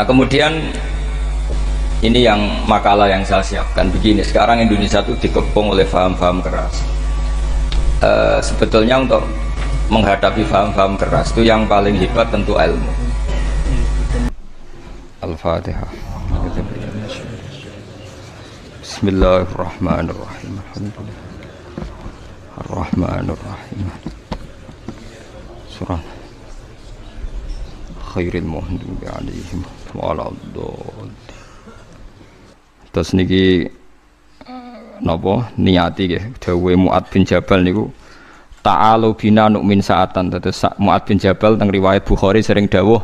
Nah kemudian ini yang makalah yang saya siapkan begini. Sekarang Indonesia itu dikepung oleh paham-paham keras. Sebetulnya untuk menghadapi paham-paham keras itu yang paling hebat tentu ilmu. Al-Fatihah. Bismillahirrahmanirrahim. Ar-Rahmanirrahim. Surah Khairil Muhdibi alaihim waladhdallin. Terus niki napa niati nggih dawuhe Mu'ad bin Jabal niku ta'alu bina nu'min sa'atan. Terus Mu'ad bin Jabal teng riwayat Bukhari sering dawuh,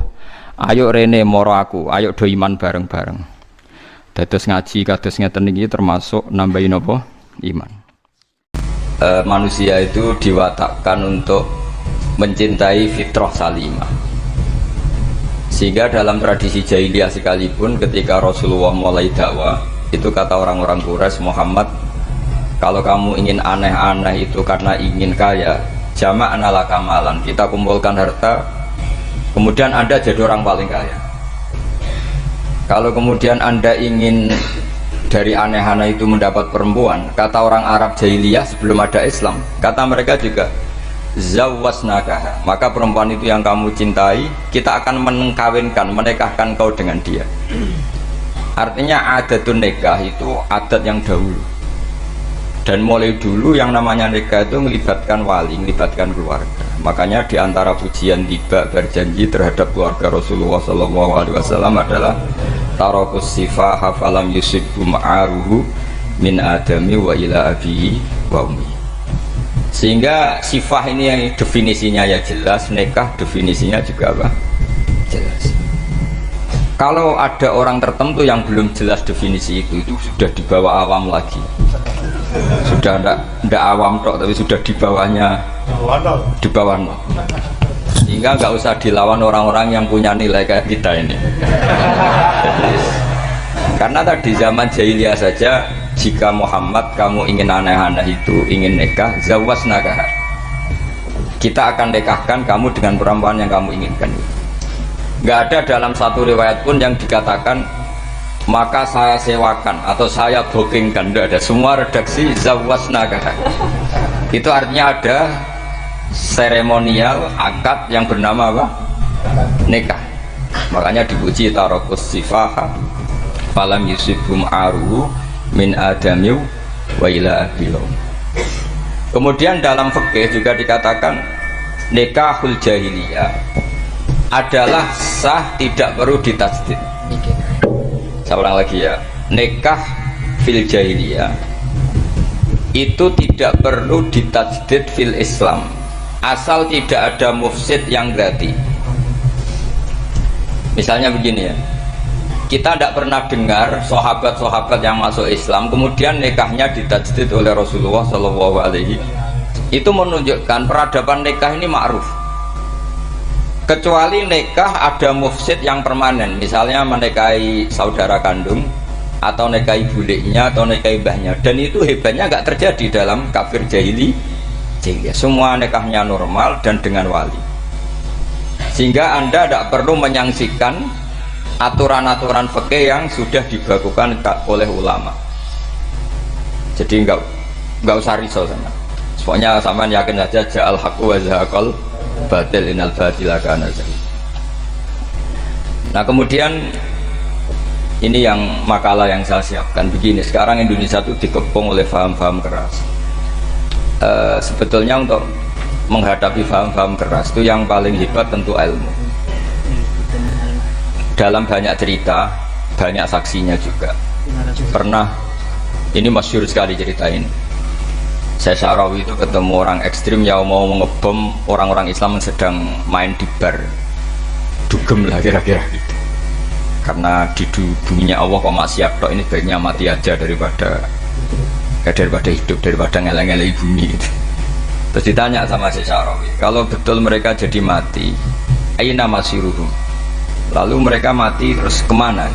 ayo rene moro aku, ayo do iman bareng-bareng. Dados ngaji kados ngeten niki termasuk nambahi napa iman. Manusia itu diwatakkan untuk mencintai fitrah salimah. Sehingga dalam tradisi jahiliyah sekalipun ketika Rasulullah mulai dakwah, itu kata orang-orang Quraisy, Muhammad, kalau kamu ingin aneh-aneh itu karena ingin kaya, jama'na laka malan, kita kumpulkan harta, kemudian Anda jadi orang paling kaya. Kalau kemudian Anda ingin dari aneh-aneh itu mendapat perempuan, kata orang Arab jahiliyah sebelum ada Islam, kata mereka juga, zawwasnakaha, maka perempuan itu yang kamu cintai, kita akan mengkawinkan, menikahkan kau dengan dia. Artinya adatun nikah itu adat yang dahulu, dan mulai dulu yang namanya nikah itu melibatkan wali, melibatkan keluarga. Makanya diantara pujian tiba berjanji terhadap keluarga Rasulullah SAW adalah tarakus sifaha falam yusibbu ma'aruhu min adami wa ila abihi wa ummi. Sehingga sifah ini yang definisinya ya jelas, nikah definisinya juga apa? Jelas. Kalau ada orang tertentu yang belum jelas definisi itu sudah di bawah awam lagi. Sudah tidak awam tok, tapi sudah di bawahnya, di bawah. Sehingga nggak usah dilawan orang-orang yang punya nilai kayak kita ini. Karena tadi zaman jahiliyah saja, jika Muhammad kamu ingin aneh-aneh itu, ingin nikah, zawwasnakaha, kita akan nikahkan kamu dengan perempuan yang kamu inginkan. Nggak ada dalam satu riwayat pun yang dikatakan maka saya sewakan atau saya bookingkan, tidak ada. Semua redaksi zawwasnakaha. Itu artinya ada seremonial akad yang bernama apa? Nikah. Makanya dipuji tarakus sifaha falam yusibhum aruhu min adamiu wa ila abilu. Kemudian dalam fikih juga dikatakan nikahul jahiliyah adalah sah, tidak perlu ditajdid. Saya ulang lagi ya, nikah fil jahiliyah itu tidak perlu ditajdid fil Islam, asal tidak ada mufsid yang ganti. Misalnya begini ya, kita tidak pernah dengar sahabat-sahabat yang masuk Islam kemudian nikahnya ditajdid oleh Rasulullah SAW. Itu menunjukkan peradaban nikah ini ma'ruf. Kecuali nikah ada mufsid yang permanen, misalnya menikahi saudara kandung atau nikahi buliknya atau nikahi mbahnya, dan itu hebatnya nggak terjadi dalam kafir jahili. Semua nikahnya normal dan dengan wali, sehingga Anda tidak perlu menyaksikan aturan-aturan fikih yang sudah dibakukan oleh ulama. Jadi nggak usah risau sama. Pokoknya sampean yakin saja ja'al haqqu wa zahaqal batil innal batila kana zahuqa. Nah kemudian ini yang makalah yang saya siapkan begini. Sekarang Indonesia itu dikepung oleh paham-paham keras. Sebetulnya untuk menghadapi paham-paham keras itu yang paling hebat tentu ilmu. Dalam banyak cerita, banyak saksinya juga. Pernah, ini masyhur sekali cerita ini. Saya Syarawi itu ketemu orang ekstrim yang mau ngebom orang-orang Islam yang sedang main di bar, dugem lah kira-kira gitu. Karena di dunia Allah kok maksiat tok, ini baiknya mati aja daripada hidup, daripada ngeleng-ngeleng bumi gitu. Terus ditanya sama Syekh Syarawi, kalau betul mereka jadi mati, aina masiruhum, lalu mereka mati terus kemana?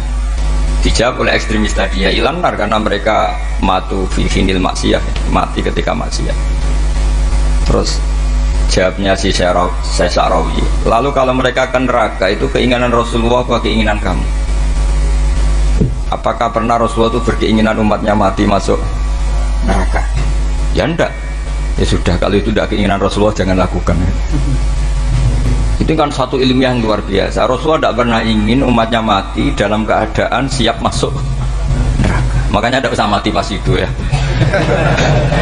Dijawab oleh ekstremis tadi, ya ilan nar, karena mereka matu fi hinil maksiyah, mati ketika maksiat. Terus jawabnya si Syarawi, lalu kalau mereka ke neraka itu keinginan Rasulullah apa keinginan kamu? apakah pernah Rasulullah itu berkeinginan umatnya mati masuk neraka? Ya enggak. Ya sudah, kalau itu tidak keinginan Rasulullah jangan lakukan. Itu kan satu ilmiah yang luar biasa. Rasulullah tidak pernah ingin umatnya mati dalam keadaan siap masuk neraka. Makanya tidak usah mati pas itu ya.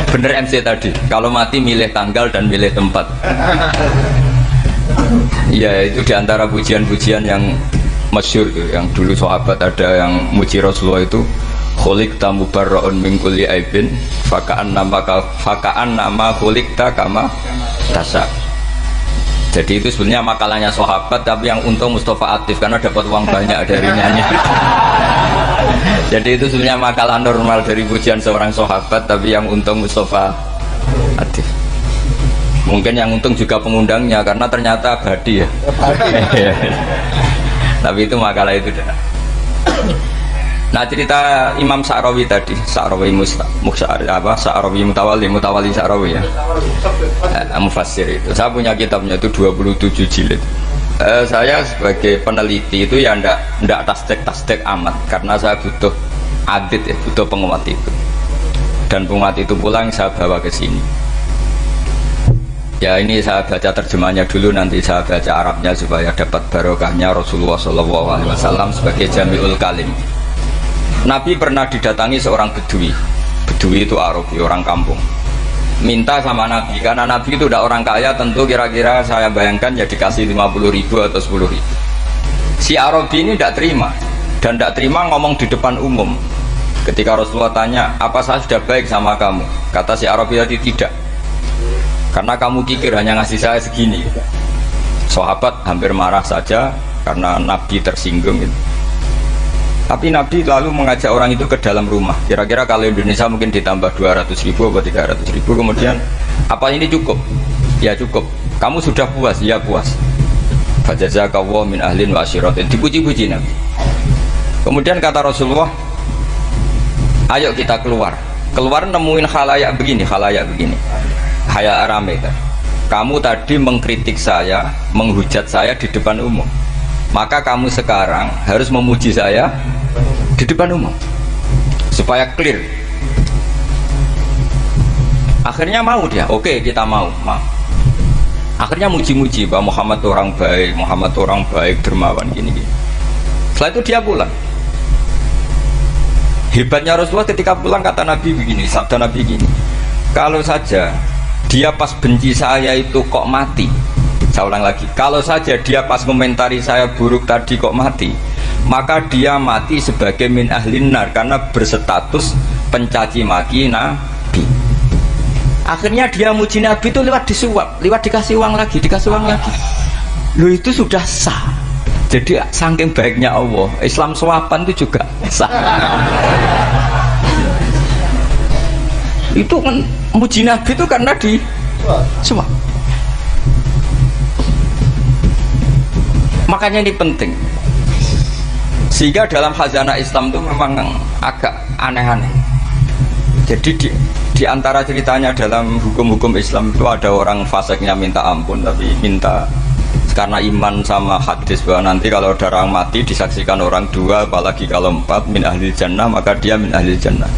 Bener MC tadi, kalau mati milih tanggal dan milih tempat. Ya itu diantara pujian-pujian yang masyhur tuh, yang dulu sahabat ada yang muji Rasulullah itu, khuliqta mubarra'un min kulli aibin faka'an nama khuliqta kama tasha. Jadi itu sebenarnya makalahnya sahabat, tapi yang untung Mustafa aktif karena dapat uang banyak dari nyanyi. Jadi itu sebenarnya makalah normal dari pujian seorang sahabat, tapi yang untung Mustafa aktif. Mungkin yang untung juga pengundangnya karena ternyata abadi ya. Tapi itu makalah itu dah. Nah cerita Imam Sa'rawi tadi, Sa'rawi Sa'rawi Mutawali Sa'rawi ya, Mufassir itu. Saya punya kitabnya itu 27 jilid. Saya sebagai peneliti itu ya ndak tasdek amat karena saya butuh adit ya, butuh penguat itu. Dan penguat itu pulang saya bawa ke sini. Ya ini saya baca terjemahnya dulu, nanti saya baca Arabnya supaya dapat barokahnya Rasulullah SAW sebagai Jami'ul Kalim. Nabi pernah didatangi seorang bedui. Bedui itu Arabi, orang kampung. Minta sama Nabi, karena Nabi itu udah orang kaya, tentu kira-kira saya bayangkan ya dikasih 50.000 atau 10.000. Si Arabi ini tidak terima, dan tidak terima ngomong di depan umum. Ketika Rasulullah tanya, apa saya sudah baik sama kamu? Kata si Arabi tadi, tidak. Karena kamu kikir hanya ngasih saya segini. Sahabat hampir marah saja karena Nabi tersinggung gitu. Tapi Nabi lalu mengajak orang itu ke dalam rumah. Kira-kira kalau Indonesia mungkin ditambah 200.000 atau 300.000. Kemudian, apa ini cukup? Ya cukup. Kamu sudah puas? Ya puas. Fajazakallahu min ahlin wa asyiratin. Dipuji-puji Nabi. Kemudian kata Rasulullah, ayo kita keluar. Keluar nemuin khalayak begini. Haya rame kan? Kamu tadi mengkritik saya, menghujat saya di depan umum. Maka kamu sekarang harus memuji saya di depan umum supaya clear. Akhirnya mau dia, oke kita mau. Akhirnya muji-muji bahwa Muhammad orang baik, dermawan gini. Setelah itu dia pulang. Hebatnya Rasulullah ketika pulang kata Nabi begini, sabda Nabi gini, kalau saja dia pas benci saya itu kok mati. Saya ulang lagi, kalau saja dia pas komentari saya buruk tadi kok mati, maka dia mati sebagai min ahlin nar karena berstatus pencaci maki Nabi. Akhirnya dia muji Nabi itu lewat disuap, lewat dikasih uang lagi. Loh itu sudah sah. Jadi saking baiknya Allah, Islam suapan itu juga sah. Itu kan muji Nabi itu karena di suap. Makanya ini penting. Sehingga dalam khazanah Islam itu memang agak aneh-aneh. Jadi di antara ceritanya dalam hukum-hukum Islam itu ada orang fasiknya minta ampun, tapi minta karena iman sama hadis bahwa nanti kalau ada orang mati disaksikan orang dua, apalagi kalau 4 min ahli jannah, maka dia min ahli jannah.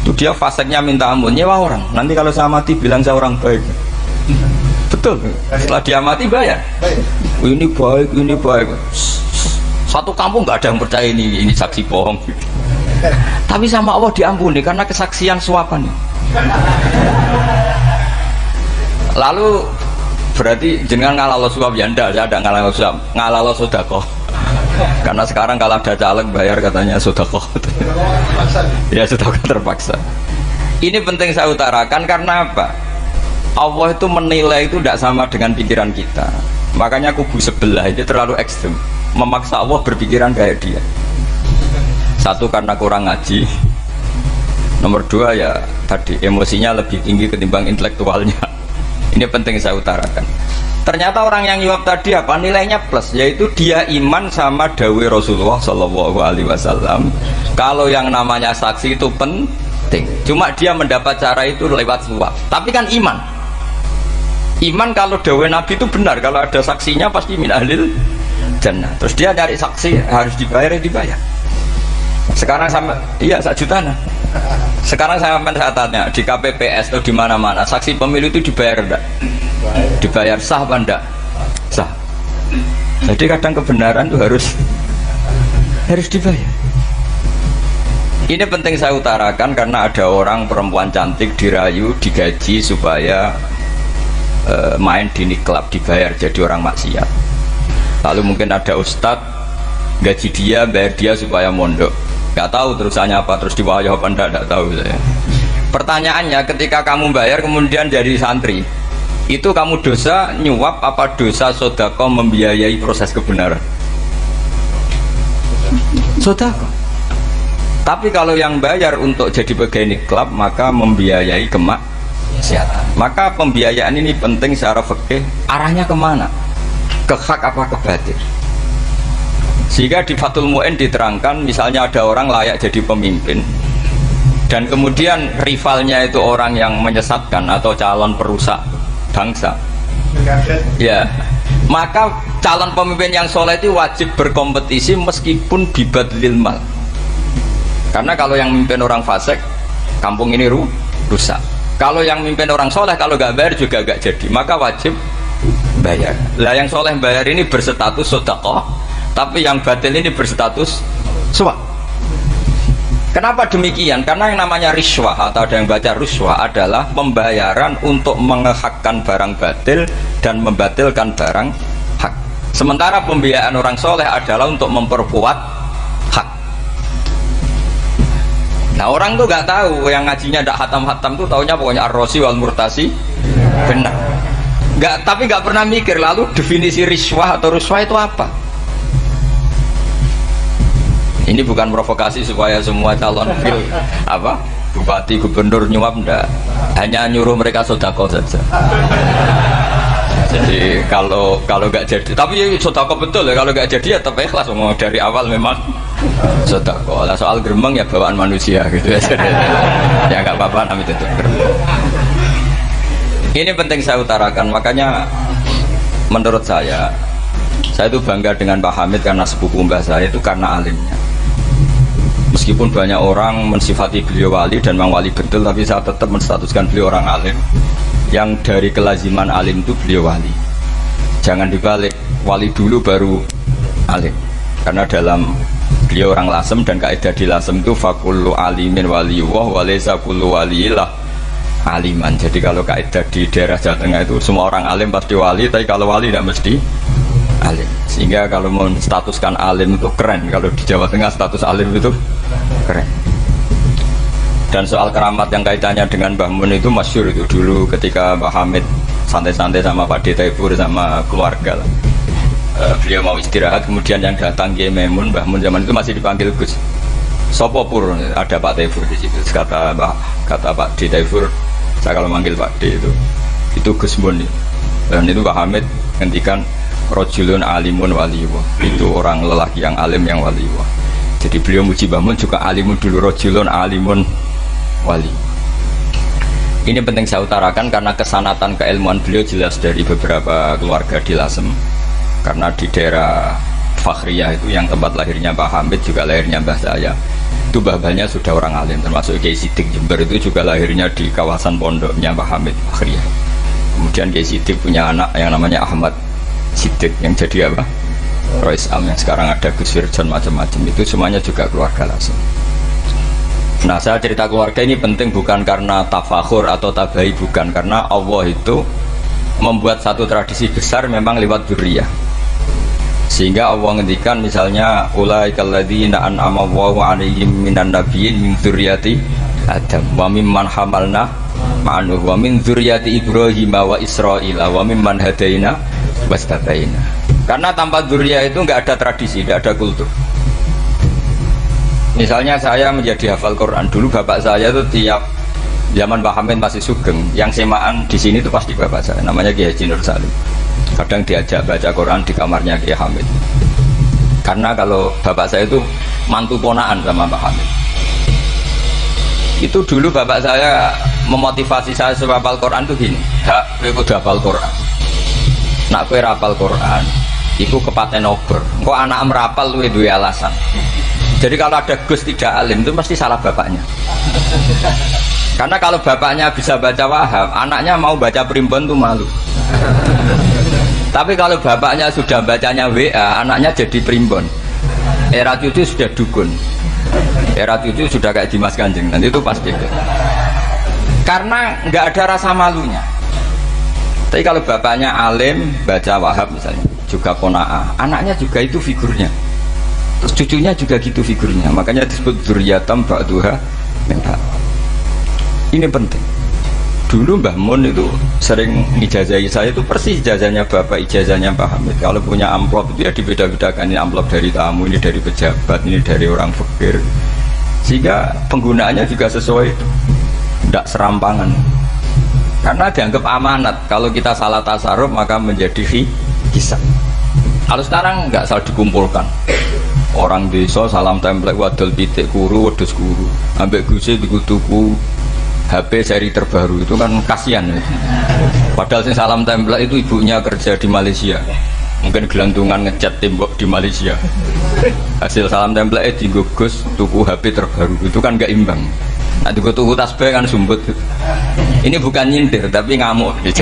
Itu dia fasiknya minta ampun, nyewa orang. Nanti kalau saya mati bilang saya orang baik. Betul. Setelah dia mati bayar. Ini baik. Satu kampung nggak ada yang percaya ini saksi bohong. Tapi sama Allah diampuni karena kesaksian suapan. Lalu berarti jenengan ngalalo suap ya ndak, saya ada ngalalo suap, ngalalo sedekah. Karena sekarang kalau ada caleg bayar katanya sedekah. Ya sedekah terpaksa. Ini penting saya utarakan karena apa? Allah itu menilai itu tidak sama dengan pikiran kita. Makanya kubu sebelah itu terlalu ekstrem, memaksa Allah berpikiran kayak dia. Satu karena kurang ngaji, nomor dua ya tadi emosinya lebih tinggi ketimbang intelektualnya. Ini penting saya utarakan. Ternyata orang yang jawab tadi apa nilainya plus, yaitu dia iman sama dawai Rasulullah SAW. Kalau yang namanya saksi itu penting, cuma dia mendapat cara itu lewat suap. Tapi kan iman. Iman kalau dawai Nabi itu benar, kalau ada saksinya pasti min ahlil jannah. Terus dia nyari saksi harus dibayar. Sekarang sama, iya 1 juta nah. Sekarang saya tanya di KPPS atau di mana-mana saksi pemilu itu dibayar enggak? Dibayar sah apa enggak? Sah. Jadi kadang kebenaran itu harus dibayar. Ini penting saya utarakan karena ada orang perempuan cantik dirayu, digaji supaya main di niklab, dibayar jadi orang maksiat. Lalu mungkin ada ustadz gaji dia, bayar dia supaya mondok. Gak tahu terusannya apa, terus diwayah apa enggak tahu saya. Pertanyaannya, ketika kamu bayar kemudian jadi santri, itu kamu dosa nyuap apa dosa sodako membiayai proses kebenaran? Sodako. Tapi kalau yang bayar untuk jadi pegawai niklab maka membiayai kemaksiatan. Maka pembiayaan ini penting secara fikih. Arahnya kemana? Ke hak apa ke batil? Sehingga di Fathul Mu'in diterangkan, misalnya ada orang layak jadi pemimpin dan kemudian rivalnya itu orang yang menyesatkan atau calon perusak bangsa, ya, maka calon pemimpin yang soleh itu wajib berkompetisi meskipun bibadlil mal. Karena kalau yang memimpin orang fasik, kampung ini rusak. Kalau yang memimpin orang soleh, kalau gak bayar juga gak jadi, maka wajib bayar. Lah yang soleh bayar ini berstatus sedekah, tapi yang batil ini berstatus suap. Kenapa demikian? Karena yang namanya riswah atau ada yang baca ruswah adalah pembayaran untuk mengehakkan barang batil dan membatilkan barang hak. Sementara pembiayaan orang soleh adalah untuk memperkuat hak. Nah orang tuh gak tahu, yang ngajinya tidak hatam-hatam tuh taunya pokoknya ar-rosi wal murtasi benar. Tapi gak pernah mikir lalu definisi riswah atau ruswah itu apa. Ini bukan provokasi supaya semua calon bupati, gubernur nyuap, enggak. Hanya nyuruh mereka sodako saja. Jadi kalau nggak jadi, tapi sodako betul ya, kalau nggak jadi ya tetap ikhlas. Dari awal memang sodako. Lah soal gerembang ya bawaan manusia gitu ya. Ya nggak apa-apa namanya itu gerembang. Ini penting saya utarakan, makanya menurut saya itu bangga dengan Pak Hamid karena sepupu mbah saya itu karena alimnya. Meskipun banyak orang mensifati beliau wali dan memang wali betul, tapi saya tetap menstatuskan beliau orang alim. Yang dari kelaziman alim itu beliau wali. Jangan dibalik, wali dulu baru alim. Karena dalam beliau orang Lasem dan kaidah di Lasem itu fakullu alimin waliyullah walaysa kullu waliyillah aliman. Jadi kalau kaidah di daerah Jawa Tengah itu semua orang alim pasti wali, tapi kalau wali tidak mesti alim. Sehingga kalau menstatuskan alim itu keren. Kalau di Jawa Tengah status alim itu keren. Dan soal keramat yang kaitannya dengan Mbah Mun itu masyhur itu dulu ketika Mbah Hamid santai-santai sama Pak D. Taifur sama keluarga lah. Beliau mau istirahat, kemudian yang datang Kiai Maimun, Mbah Mun zaman itu masih dipanggil Gus. Sopo pur, ada Pak Taifur di situ. Kata Pak D. Taifur, saya kalau manggil Pak D itu Gus Mun. Dan itu Mbah Hamid ngendikan rojulun alimun waliyullah, itu orang lelaki yang alim yang waliyullah. Jadi beliau muji Mbah Mun juga alimun dulu, rojulun alimun wali. Ini penting saya utarakan karena kesanatan keilmuan beliau jelas dari beberapa keluarga di Lasem. Karena di daerah Fakhriyah itu yang tempat lahirnya Pak Hamid juga lahirnya mbah saya. Itu mbah-mbahnya sudah orang alim, termasuk Kiai Sidik Jember itu juga lahirnya di kawasan pondoknya Pak Hamid Fakhriyah. Kemudian Kiai Sidik punya anak yang namanya Ahmad Sidik yang jadi apa? Rois Am yang sekarang ada Gus Firjon macam-macam, itu semuanya juga keluarga Lasem. Nah saya cerita keluarga ini penting bukan karena tafakhur atau tabai, bukan, karena Allah itu membuat satu tradisi besar memang lewat dzurriyyah. Sehingga Allah ngendikan misalnya ulaikal ladzina an'ama Allahu 'alaihim minan nabiyyin min dzurriyyati Adam wa mimman hamalna ma'anuh wa min dzurriyyati Ibrahim wa Israila wa mimman hadaina wastabaina. Karena tanpa dzurriyyah itu nggak ada tradisi, nggak ada kultur. Misalnya saya menjadi hafal Quran, dulu bapak saya itu tiap zaman Pak Hamid masih sugeng, yang semaan di sini itu pasti bapak saya, namanya Kiai Haji Nur Salim. Kadang diajak baca Quran di kamarnya Kiai Hamid. Karena kalau bapak saya itu mantu ponaan sama Pak Hamid. Itu dulu bapak saya memotivasi saya supaya hafal Quran itu gini, "Hak, kowe kudu hafal Quran. Nak kowe hafal Quran, iku kepaten obor. Kok anak merapal luwih duwe alasan." Jadi kalau ada Gus tidak alim itu pasti salah bapaknya. Karena kalau bapaknya bisa baca Wahab, anaknya mau baca primbon tuh malu. Tapi kalau bapaknya sudah bacanya WA, anaknya jadi primbon. Era itu sudah dukun. Era itu sudah kayak Dimas Kanjeng. Nanti itu pasti. Karena nggak ada rasa malunya. Tapi kalau bapaknya alim baca Wahab misalnya, juga qanaah, anaknya juga itu figurnya. Terus cucunya juga gitu figurnya. Makanya disebut dzurriyyatan ba'duha min ba'd. Ini penting. Dulu Mbah Mun itu sering ijazahi saya itu persis ijazahnya bapak, ijazahnya Pak Hamid. Kalau punya amplop itu ya dibeda-bedakan, ini amplop dari tamu, ini dari pejabat, ini dari orang fakir. Sehingga penggunaannya juga sesuai itu. Tidak serampangan. Karena dianggap amanat. Kalau kita salah tasarruf maka menjadi hisab. Kalau sekarang nggak salah dikumpulkan. Orang desa salam template wadol pitik kuru wedhus kuru ambek guse dikutuku HP seri terbaru itu kan kasihan ya. Padahal sing salam template itu ibunya kerja di Malaysia, mungkin gelantungan ngecat tembok di Malaysia. Hasil salam template digugus tuku HP terbaru itu kan nggak imbang. Nah tuku tasbih kan sumbut. Ini bukan nyindir tapi ngamuk ya,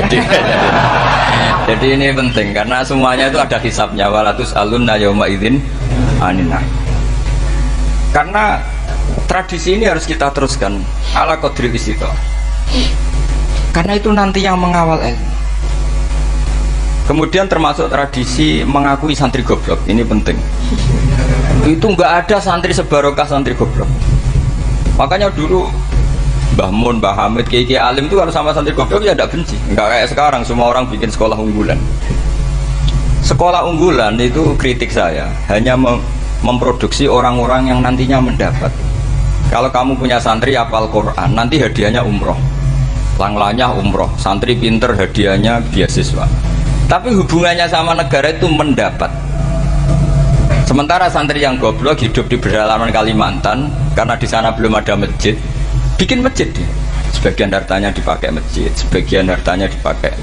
jadi ini penting karena semuanya itu ada hisabnya. Walatus alunna yauma idzin anina. Karena tradisi ini harus kita teruskan ala qadri istithaq. Karena itu nanti yang mengawal ilmu. Kemudian termasuk tradisi mengakui santri goblok. Ini penting. Itu nggak ada santri sebarokah santri goblok. Makanya dulu Mbah Mun, Mbah Hamid, Kiai alim itu kalau sama santri goblok ya tidak benci. Nggak kayak sekarang semua orang bikin sekolah unggulan. Sekolah unggulan itu kritik saya hanya memproduksi orang-orang yang nantinya mendapat. Kalau kamu punya santri hafal Quran, nanti hadiahnya umroh, langlanya umroh. Santri pinter hadiahnya beasiswa. Tapi hubungannya sama negara itu mendapat. Sementara santri yang goblok hidup di pedalaman Kalimantan karena di sana belum ada masjid, bikin masjid dia. Sebagian hartanya dipakai masjid, sebagian hartanya dipakai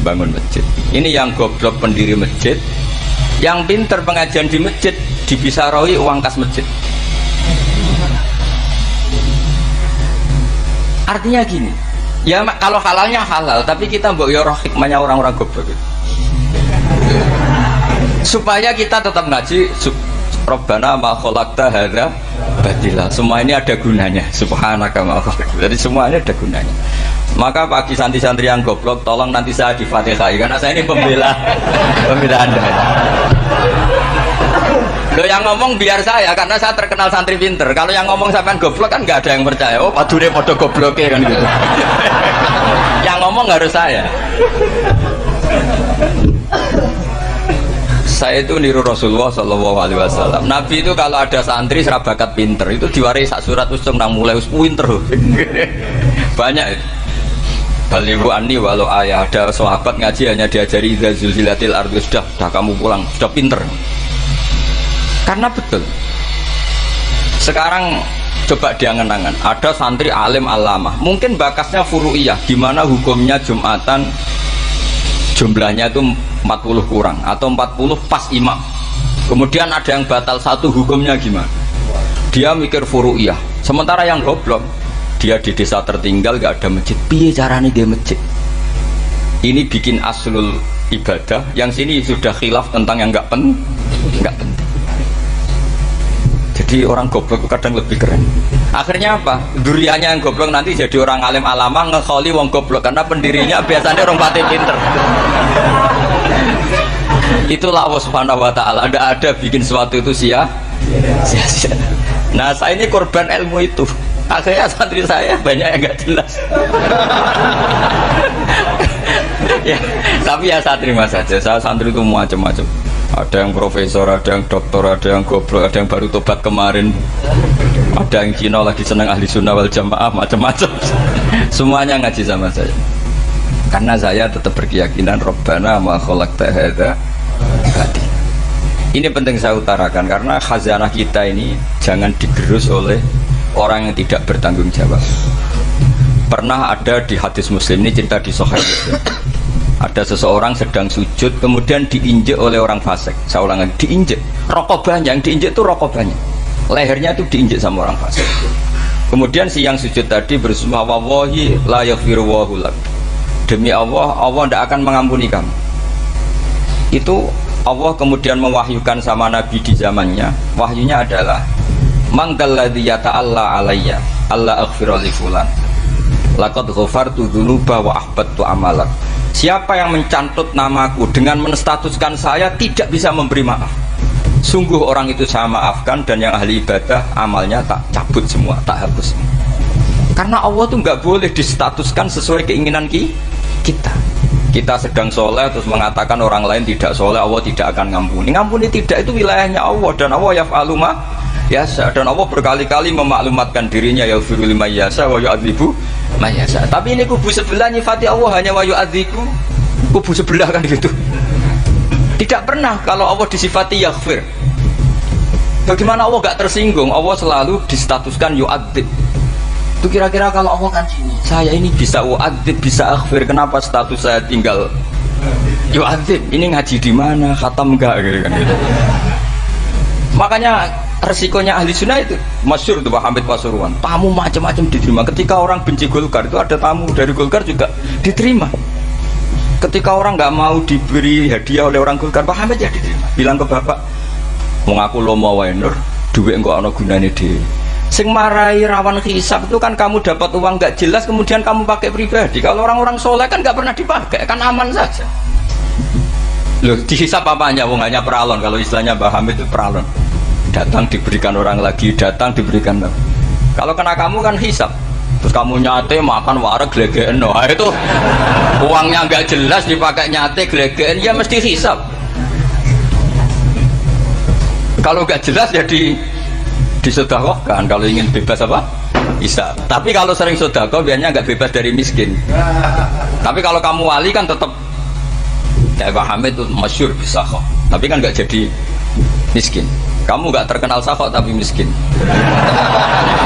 bangun masjid. Ini yang goblok pendiri masjid, yang pinter pengajian di masjid dibisaroi uang kas masjid. Artinya gini, ya kalau halalnya halal, tapi kita mbok yo roh hikmahnya orang-orang goblok itu. Supaya kita tetap ngaji Rabbana ma khalaqta hadza batila. Semua ini ada gunanya. Subhanaka ma khalaqta. Jadi semuanya ada gunanya. Maka bagi santri-santri yang goblok, tolong nanti saya di Fatihah karena saya ini pembela Anda. Loh yang ngomong biar saya karena saya terkenal santri pinter. Kalau yang ngomong sampean goblok kan nggak ada yang percaya. Oh, padune padha gobloke kan gitu. Yang ngomong harus saya. Saya itu niru Rasulullah SAW. Nabi itu kalau ada santri serabakat pinter itu diwaris sak surat usum nang mulai pinter. Banyak itu. Balibu ani walau ayah ada sahabat ngaji hanya diajari idza zulzilatil ardu sudah kamu pulang sudah pinter. Karena betul. Sekarang coba diangan-angan ada santri alim alamah mungkin bakasnya furu'iyah gimana hukumnya Jumatan jumlahnya itu 40 kurang atau 40 pas imam, kemudian ada yang batal satu, hukumnya gimana? Dia mikir furu'iyah. Sementara yang goblok dia di desa tertinggal gak ada masjid, piye caranya dia masjid? Ini bikin aslul ibadah yang sini sudah khilaf tentang yang gak penting. Jadi orang goblok kadang lebih keren. Akhirnya apa? Duriannya yang goblok nanti jadi orang alim alama ngekholi wong goblok karena pendirinya biasanya orang pati pinter. Itulah Allah Subhanahu wa ta'ala. Ada bikin sesuatu itu sia-sia. Nah saya ini korban ilmu itu. Akhirnya santri saya banyak yang gak jelas. Ya, tapi ya saya terima saja. Saya santri itu macam-macam. Ada yang profesor, ada yang doktor, ada yang goblok, ada yang baru tobat kemarin, ada yang Cina lagi senang ahli sunnah wal jamaah, macam-macam. Semuanya ngaji sama saya karena saya tetap berkeyakinan Rabbana ma khalaqta hadza batila. Ini penting saya utarakan karena khazanah kita ini jangan digerus oleh orang yang tidak bertanggung jawab. Pernah ada di hadis Muslim, ini cerita di Sahih Muslim. Ada seseorang sedang sujud kemudian diinjek oleh orang fasik. Saya ulang lagi, diinjek. Rokok banyak, yang diinjek itu rokok banyak. lehernya itu diinjek sama orang fasik. Kemudian si yang sujud tadi bersumpah wallahi la yaghfiru wallahu lak, demi Allah, Allah tidak akan mengampuni kamu. Itu Allah kemudian mewahyukan sama Nabi di zamannya. Wahyunya adalah mangkalladzi yata'alla alayya alla aghfira li fulan laqad ghafartu dzunuba wa ahbattu amalak. Siapa yang mencantut namaku dengan menstatuskan saya tidak bisa memberi maaf, sungguh orang itu saya maafkan, dan yang ahli ibadah amalnya tak cabut semua, tak hapus semua. Karena Allah tuh nggak boleh distatuskan sesuai keinginan kita. Kita sedang soleh terus mengatakan orang lain tidak soleh, Allah tidak akan ngampuni. Ngampuni tidak, itu wilayahnya Allah, dan Allah yaf'alu ma yasha, dan Allah berkali-kali memaklumatkan dirinya yaghfiru liman yasha wa yu'adzibu man yasha. Tapi ini kubu sebelah nyifati Allah hanya wa yu'adzibu, kubu sebelah kan gitu. Tidak pernah kalau Allah disifati yaghfir. Bagaimana Allah gak tersinggung? Allah selalu distatuskan yu'adzib. Itu kira-kira kalau Allah kan gini, saya ini bisa u'adzib, bisa aghfir, kenapa status saya tinggal yu'adzib? Ini ngaji di mana? Khatam enggak gitu kan gitu. Makanya resikonya ahli sunnah itu masyhur tuh Pak Hamid Pasuruan, tamu macam-macam diterima. Ketika orang benci Golkar itu ada tamu dari Golkar juga diterima. Ketika orang nggak mau diberi hadiah oleh orang Golkar, Pak Hamid ya diterima. Bilang ke bapak, mengaku lomo wae nur, duit enggak ana gunane dhewe. Sing marai rawan hisab itu kan kamu dapat uang nggak jelas kemudian kamu pakai pribadi. Kalau orang-orang soleh kan nggak pernah dipakai, kan aman saja. Loh, dihisab apanya? Wong hanya peralon. Kalau istilahnya Mbah Hamid itu peralon. Datang diberikan orang lagi, datang diberikan lagi. Kalau kena kamu kan hisab. Terus kamu nyate makan wareg glegeken. Nah, itu uangnya nggak jelas dipakai nyate glegeken, ya mesti hisab. Kalau nggak jelas ya disedekahkan. Kalau ingin bebas apa? Bisa. Tapi kalau sering sedekah biasanya nggak bebas dari miskin. Tapi kalau kamu wali kan tetap kayak Pak Hamid itu masyhur bisa kok. Tapi kan nggak jadi miskin. Kamu nggak terkenal sakok tapi miskin.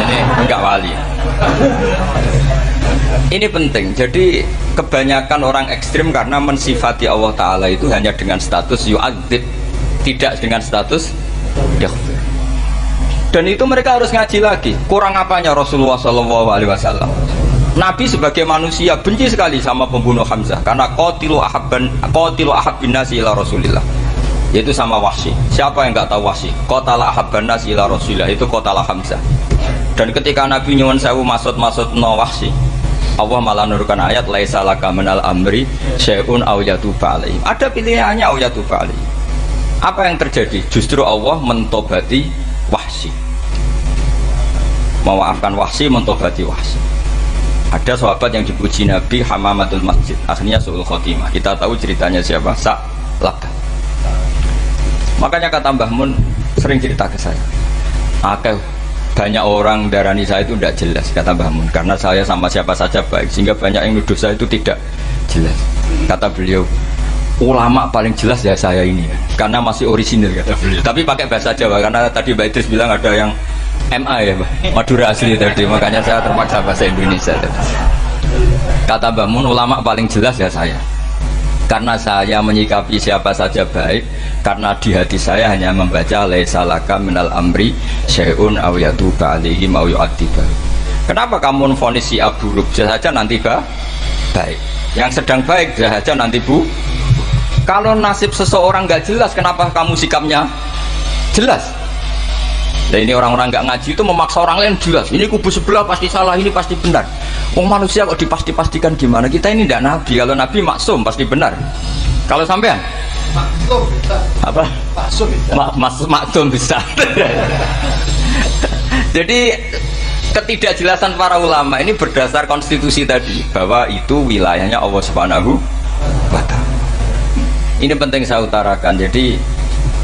Ini nggak wali. Ini penting. Jadi kebanyakan orang ekstrim karena mensifati Allah Taala itu hanya dengan status yu'adzib, tidak dengan status yaghfir. Dan itu mereka harus ngaji lagi. Kurang apanya Rasulullah SAW? Nabi sebagai manusia benci sekali sama pembunuh Hamzah karena qatilu ahabbin nasi ila Rasulillah, yaitu sama Wahsy. Siapa yang nggak tahu Wahsy? Qatala ahabban nasi ila Rasulillah, itu qatala Hamzah. Dan ketika Nabi nyuwun sewu maksud no Wahsy, Allah malah nurunkan ayat laisa laka minal amri syai'un aw yatuba alaihim. Ada pilihannya aw yatuba alaihim. Apa yang terjadi? Justru Allah mentobati Wahsy, memaafkan Wahsy, mentobati Wahsy. Ada sahabat yang dipuji Nabi Hamamatul Masjid, akhirnya su'ul khotimah. Kita tahu ceritanya siapa? Sa'labah. Makanya kata Mbah Mun sering cerita ke saya, banyak orang darani saya itu tidak jelas, kata Mbah Mun, karena saya sama siapa saja baik, sehingga banyak yang nuduh saya itu tidak jelas. Kata beliau, ulama paling jelas ya saya ini, karena masih orisinil, kata beliau. Tapi pakai bahasa Jawa, karena tadi Mbak Idris bilang ada yang MA ya, Madura asli tadi, makanya saya terpaksa bahasa Indonesia tadi. Kata Mbah Mun, ulama paling jelas ya saya, karena saya menyikapi siapa saja baik, karena di hati saya hanya membaca laisa laka minal amri syai'un aw yatuba alaihim aw yu'adziba. Kenapa kamu memvonis si buruk? Bisa saja nanti baik. Yang sedang baik bisa saja nanti Kalau nasib seseorang nggak jelas, kenapa kamu sikapnya jelas? Nah, ini orang-orang nggak ngaji itu memaksa orang lain jelas. Ini kubu sebelah pasti salah, ini pasti benar. Manusia kok dipasti-pastikan gimana? Kita ini tidak nabi. Kalau nabi maksum pasti benar. Kalau sampean maksum bisa. Apa? Maksum bisa. Maksum bisa. Jadi ketidakjelasan para ulama ini berdasar konstitusi tadi, bahwa itu wilayahnya Allah Subhanahu wa Ta'ala. Ini penting saya utarakan. Jadi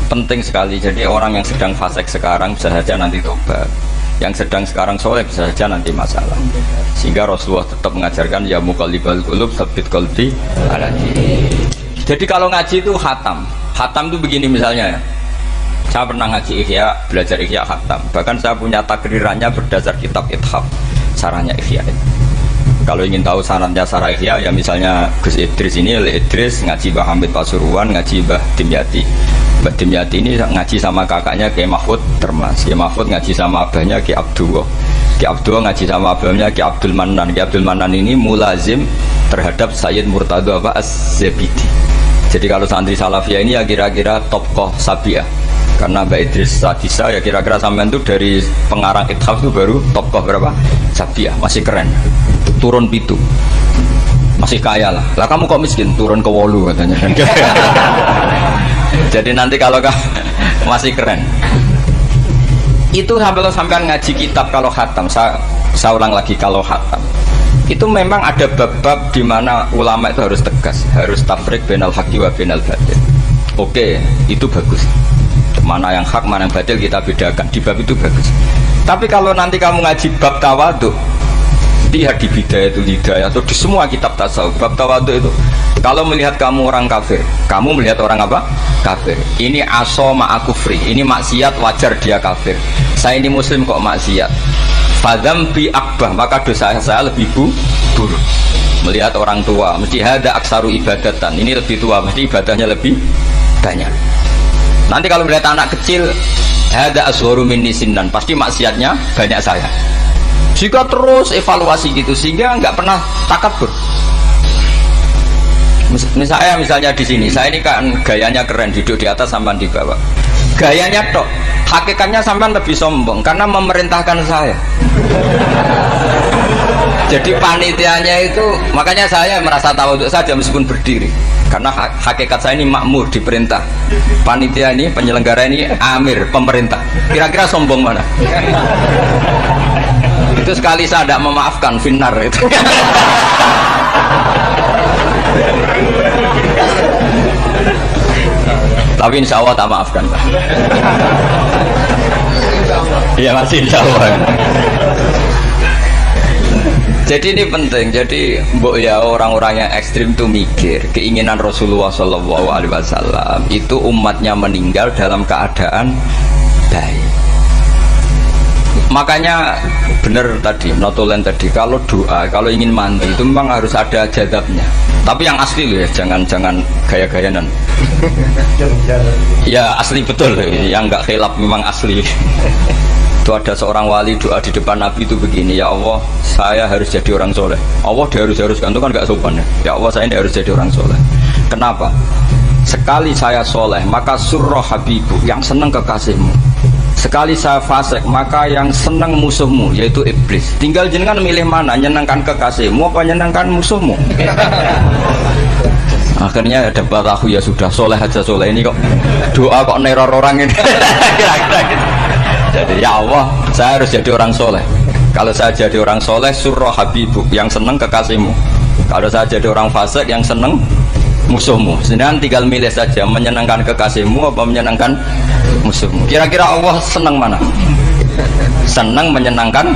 penting sekali. Jadi orang yang sedang fasik sekarang bisa saja nanti tobat, yang sedang sekarang soleh bisa saja nanti masalah. Sehingga Rasulullah tetap mengajarkan ya muqallibal qulub tsabbit qalbi ala dinik. Jadi kalau ngaji itu khatam itu begini misalnya ya. Saya pernah ngaji Ihya, belajar Ihya khatam. Bahkan saya punya takrirannya berdasar kitab Ithaf, sarahnya Ihya. Kalau ingin tahu sanadnya sarah Ihya, ya misalnya Gus Idris ini, Idris ngaji Mbah Hamid Pasuruan, ngaji Mbah Dimyati. Mbak Dimyati ini ngaji sama kakaknya Kiai Mahfud Termas. Kiai Mahfud ngaji sama abahnya Kiai Abdullah. Kiai Abdullah ngaji sama abahnya Kiai Abdul Manan. Kiai Abdul Manan ini mulazim terhadap Sayyid Murtadha Az-Zabidi. Jadi kalau santri Salafiyah ini ya kira-kira tokoh Sabiah. Karena Mbak Idris Sadisa ya kira-kira sampean itu dari pengarang Ithaf itu baru tokoh berapa? Sabiah, masih keren. Turun pitu. Masih kaya lah. Lah kamu kok miskin? Turun ke wolu katanya. Jadi nanti kalau masih keren. Itu sampai ngaji kitab kalau khatam. Saya ulang lagi kalau khatam. Itu memang ada bab-bab di mana ulama itu harus tegas, harus tafriq bainal haqqi wa bainal batil. Oke, itu bagus. Mana yang hak, mana yang batil kita bedakan. Di bab itu bagus. Tapi kalau nanti kamu ngaji bab tawadhu, lihat di Bidayatul Hidayah atau di semua kitab tasawuf bab tawadhu itu, kalau melihat kamu orang kafir, kamu melihat orang apa? Kafir. Ini aso ma'akufri, ini maksiat wajar dia kafir. Saya ini muslim kok maksiat. Fadzambi akbah, maka dosa saya lebih buruk. Melihat orang tua, mesti ada aksaru ibadatan, ini lebih tua, mesti ibadahnya lebih banyak. Nanti kalau melihat anak kecil, ada asgharu minni sinnan, pasti maksiatnya banyak saya. Jika terus evaluasi gitu sehingga nggak pernah takabur. Misalnya di sini, saya ini kan gayanya keren, duduk di atas sampai di bawah. Gayanya tok, hakikatnya sampai lebih sombong karena memerintahkan saya. Jadi panitianya itu, makanya saya merasa tawadhu saja meskipun berdiri. Karena hakikat saya ini makmur, diperintah. Panitia ini, penyelenggara ini amir, pemerintah. Kira-kira sombong mana? Itu sekali saya tidak memaafkan finnar itu. Tapi insya Allah tak maafkan, Pak. Iya masih insya Allah. Jadi ini penting. Jadi mbok ya orang-orang yang ekstrim itu mikir keinginan Rasulullah SAW itu umatnya meninggal dalam keadaan baik. Makanya benar tadi notulen tadi, kalau doa, kalau ingin mandi itu memang harus ada jadabnya. Tapi yang asli loh ya, jangan gaya-gayanan. Ya asli betul, yang nggak khilaf memang asli. Itu ada seorang wali doa di depan Nabi itu begini, ya Allah saya harus jadi orang soleh. Allah diharus-haruskan, itu kan nggak sopan ya. Ya Allah saya ini harus jadi orang soleh. Kenapa? Sekali saya soleh maka surroh habibu, yang senang kekasihmu. Sekali saya fasik maka yang senang musuhmu, yaitu iblis. Tinggal jenengan milih mana, nyenangkan kekasihmu apa nyenangkan musuhmu. Akhirnya ada batahu, ya sudah soleh aja soleh, ini kok doa kok neror orang ini. Kira-kira gitu. Jadi ya Allah saya harus jadi orang soleh. Kalau saya jadi orang soleh, surroh habibu, yang senang kekasihmu. Kalau saya jadi orang fasik, yang senang musuhmu. Sedangkan tinggal milih saja, menyenangkan kekasihmu apa menyenangkan musuhmu. Kira-kira Allah senang mana? Senang menyenangkan.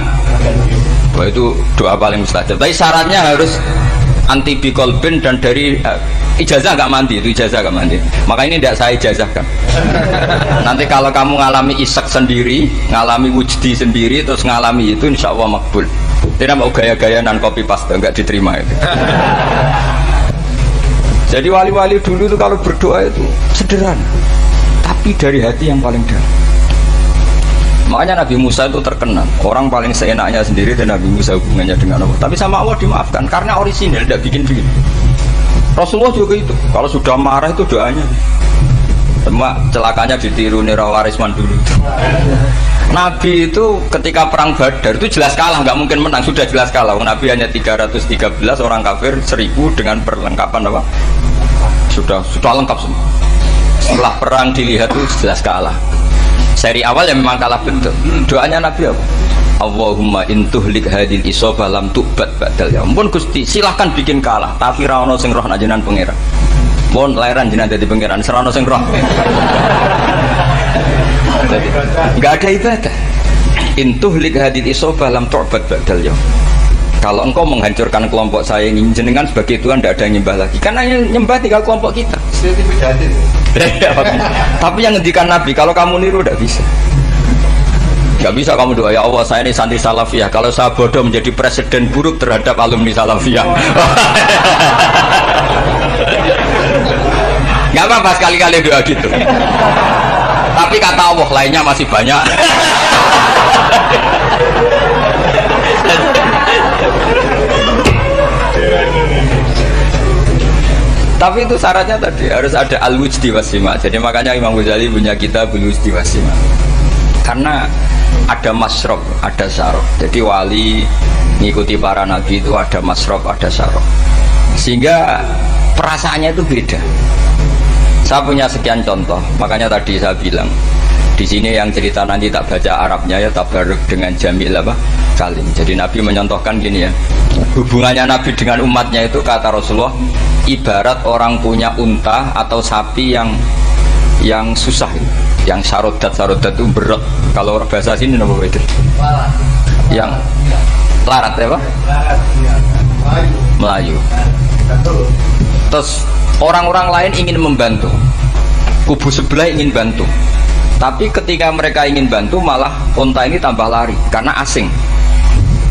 Wah, itu doa paling mustajab. Tapi syaratnya harus anti bikolbin dan dari ijazah nggak mandi, itu ijazah nggak mandi. Maka ini tidak saya ijazahkan. Nanti kalau kamu ngalami isak sendiri, ngalami wujdi sendiri, terus ngalami itu insya Allah makbul. Tidak mau gaya-gaya dan copy paste, nggak diterima itu. Jadi wali-wali dulu itu kalau berdoa itu sederhana, tapi dari hati yang paling dalam. Makanya Nabi Musa itu terkenal, orang paling seenaknya sendiri dan Nabi Musa hubungannya dengan Allah. Tapi sama Allah dimaafkan karena orisinil, tidak bikin-bikin. Rasulullah juga itu, kalau sudah marah itu doanya. Cuma celakanya ditiru Nira Warisman dulu. Nabi itu ketika perang Badar itu jelas kalah, nggak mungkin menang, sudah jelas kalah. Nabi hanya 313 orang kafir, 1000 dengan perlengkapan apa? Sudah lengkap semua. Setelah perang dilihat itu jelas kalah. Seri awal yang memang kalah betul. Doanya Nabi apa? Allahumma intuhlik hadil isobah lam tubat badal ya ampun Gusti, silahkan bikin kalah tapi ra ono sing roh jenengan pangeran. Mohon lahiran jenengan dadi pangeran, ra ono sing roh. Enggak ada ibadah. Intuhlik hadil isobah lam tubat badal ya. Kalau engkau menghancurkan kelompok saya ini, jenengan sebagai Tuhan tidak ada yang nyembah lagi. Karena yang nyembah tinggal kelompok kita. Tapi yang ngendikan Nabi, kalau kamu niru tidak bisa. Nggak bisa kamu doa, ya Allah saya ini santri Salafiyah, kalau saya bodoh menjadi presiden buruk terhadap alumni Salafiyah. Nggak apa-apa sekali-kali doa gitu. Tapi kata Allah lainnya masih banyak. Tapi itu syaratnya tadi harus ada al-wujdi wasima. Jadi makanya Imam Ghazali punya kitab al-wujdi wasima. Karena ada masrob, ada syarab. Jadi wali ngikuti para nabi itu ada masrob, ada syarab. Sehingga perasaannya itu beda. Saya punya sekian contoh. Makanya tadi saya bilang di sini yang cerita nanti tak baca Arabnya ya tabaruk dengan jamil apa kalim. Jadi Nabi menyontohkan gini ya. Hubungannya Nabi dengan umatnya itu kata Rasulullah ibarat orang punya unta atau sapi yang susah, yang sarodat itu berat. Kalau bahasa sini apa itu? Yang larat ya Pak? Melayu. Terus orang-orang lain ingin membantu, kubu sebelah ingin bantu, tapi ketika mereka ingin bantu malah unta ini tambah lari karena asing.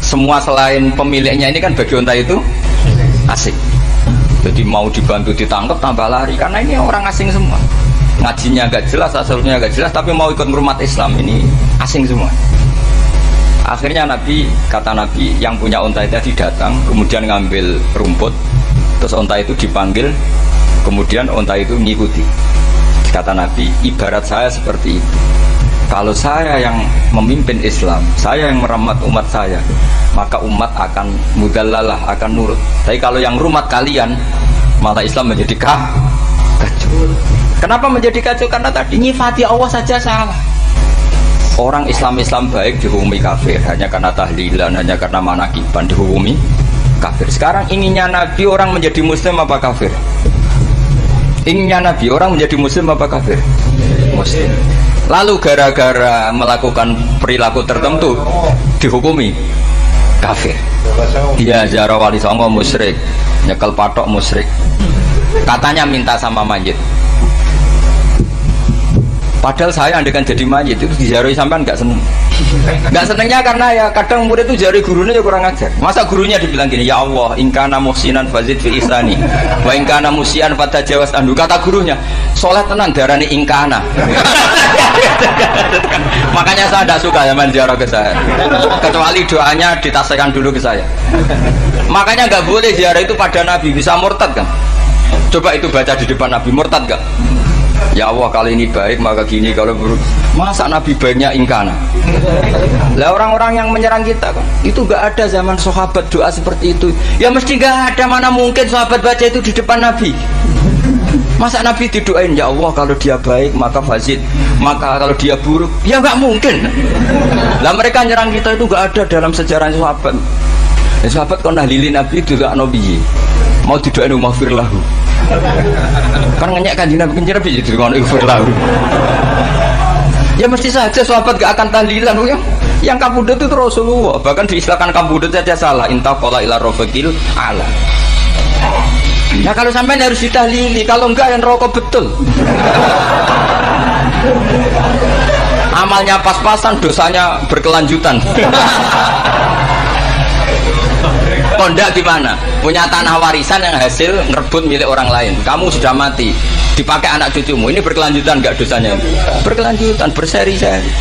Semua selain pemiliknya ini kan bagi unta itu asing. Jadi mau dibantu ditangkap tambah lari karena ini orang asing semua. Ngajinya agak jelas, asalnya agak jelas, tapi mau ikut umat Islam ini asing semua. Akhirnya kata Nabi yang punya unta itu tadi datang, kemudian ngambil rumput, terus unta itu dipanggil, kemudian unta itu ngikuti. Kata Nabi, ibarat saya seperti itu. Kalau saya yang memimpin Islam, saya yang merawat umat saya, maka umat akan mudallalah, akan nurut. Tapi kalau yang rumat kalian, malah Islam menjadi kacau. Kenapa menjadi kacau? Karena tadi nyifati Allah saja salah. Orang Islam baik dihukumi kafir hanya karena tahlilan, hanya karena manakiban dihukumi kafir. Sekarang inginnya Nabi orang menjadi Muslim apa kafir? Inginnya Nabi orang menjadi Muslim apa kafir? Muslim. Lalu gara-gara melakukan perilaku tertentu dihukumi kafir. Dia ziarah wali songo musyrik, nyekel patok musyrik. Katanya minta sama mayit. Padahal saya andekan jadi mayit itu diziarahi sampean nggak seneng. Nggak senengnya karena ya kadang murid itu jari gurunya ya kurang ajar. Masa gurunya dibilang gini, ya Allah, ingkana muhsinan fazid fi ihsani, wa ingkana musian fatajawaz anhu. Kata gurunya, soleh tenan darani ingkana. Makanya saya tidak suka zaman ziarah ke saya. Kecuali doanya ditaskan dulu ke saya. Makanya nggak boleh ziarah itu pada Nabi, bisa murtad kan? Coba itu baca di depan Nabi, murtad gak? Ya Allah kali ini baik maka gini, kalau buruk masa Nabi baiknya ingkana. Lah orang-orang yang menyerang kita kan itu gak ada zaman sahabat doa seperti itu. Ya mesti gak ada, mana mungkin sahabat baca itu di depan Nabi. Masa Nabi didoain ya Allah kalau dia baik maka fazid, maka kalau dia buruk ya gak mungkin. Lah mereka nyerang kita itu gak ada dalam sejarah sahabat. Ya, sahabat kok nahlilin Nabi itu gak Nabi mau didoain maghfir lahu. Kan ngenyek kanjeng Nabi kencir Nabi jadi ngono ighfir lahu. Ya mesti saja sahabat gak akan tahlilan ya. Yang kabudut itu Rasulullah, bahkan diistilahkan kabudut saja salah, intaqala ila rafiqil ala. Nah kalau sampai harus ditahlili, kalau enggak yang rokok betul. Amalnya pas-pasan, dosanya berkelanjutan. Kondak gimana? Punya tanah warisan yang hasil ngerebut milik orang lain. Kamu sudah mati, dipakai anak cucumu. Ini berkelanjutan enggak dosanya? Berkelanjutan, berseri-seri.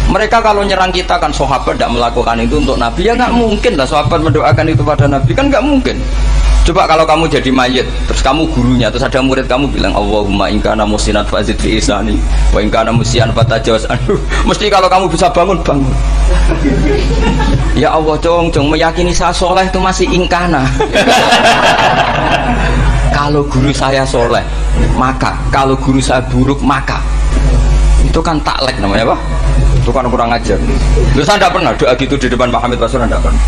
Mereka kalau nyerang kita kan sahabat tidak melakukan itu untuk Nabi, ya nggak mungkin lah sahabat mendoakan itu pada Nabi, kan nggak mungkin. Coba kalau kamu jadi mayit, terus kamu gurunya, terus ada murid kamu bilang Allahumma ingkana musinat fazid fi isani wa ingkana musian fatajawaz anhu. Mesti kalau kamu bisa bangun. Ya Allah cong meyakini saya soleh itu masih ingkana. Kalau guru saya soleh maka, kalau guru saya buruk maka. Itu kan taklek namanya Pak. Itu kan kurang ajar. Loh, saya tidak pernah doa gitu di depan Pak Hamid Pasuruan, tidak pernah.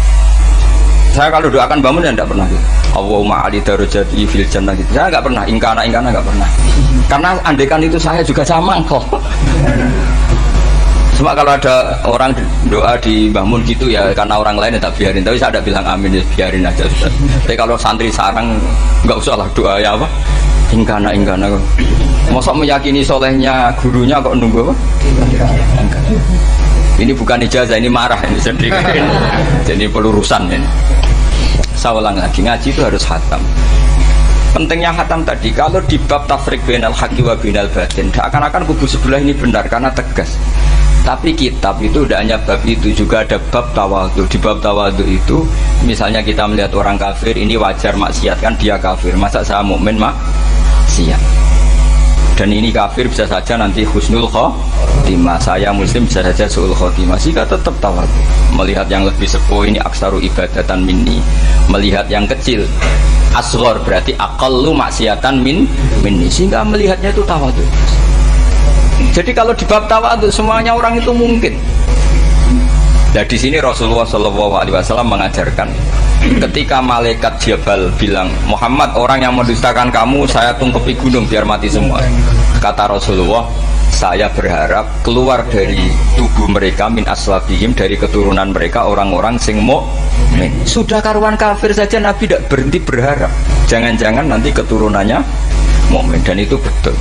Saya kalau doakan bangun ya tidak pernah gitu. Allahumma ali darajati fil jannah gitu. Saya nggak pernah, ingkana nggak pernah. Karena andekan itu saya juga sama kok. Cuma kalau ada orang doa di bangun gitu ya karena orang lain ya tak biarin. Tapi saya tidak bilang amin, ya biarin aja. Tapi kalau santri sarang nggak usah lah doa ya apa. Ingkana kok. Masa meyakini solehnya gurunya kok nunggu apa? Ini bukan ijazah, ini marah ini sedih. Jadi pelurusan ini. Saya ulang lagi, ngaji itu harus khatam. pentingnya khatam tadi, kalau di bab tafriq bainal haqqi wa bainal batin, akan kubu sebelah ini benar karena tegas. Tapi kitab itu tidak hanya bab itu, juga ada bab tawadhu. Di bab tawadhu itu, misalnya kita melihat orang kafir, ini wajar maksiat kan, dia kafir. Masa saya mukmin maksiat? Dan ini kafir bisa saja nanti husnul khotimah, saya muslim bisa saja su'ul khotimah. Sehingga tetap tawadhu. Melihat yang lebih sepuh ini aksaru ibadatan minni, melihat yang kecil asghar berarti aqallu maksiatan minni, sehingga melihatnya itu tawadhu. Jadi kalau di bab tawadhu semuanya orang itu mungkin. Nah di sini Rasulullah SAW mengajarkan, ketika malaikat Jabal bilang, Muhammad, orang yang mendustakan kamu saya tungkepi gunung biar mati semua. Kata Rasulullah, saya berharap keluar dari tubuh mereka min aslabihim, dari keturunan mereka orang-orang sing mukmin. Sudah karuan kafir saja Nabi tidak berhenti berharap, jangan-jangan nanti keturunannya mukmin. Dan itu betul.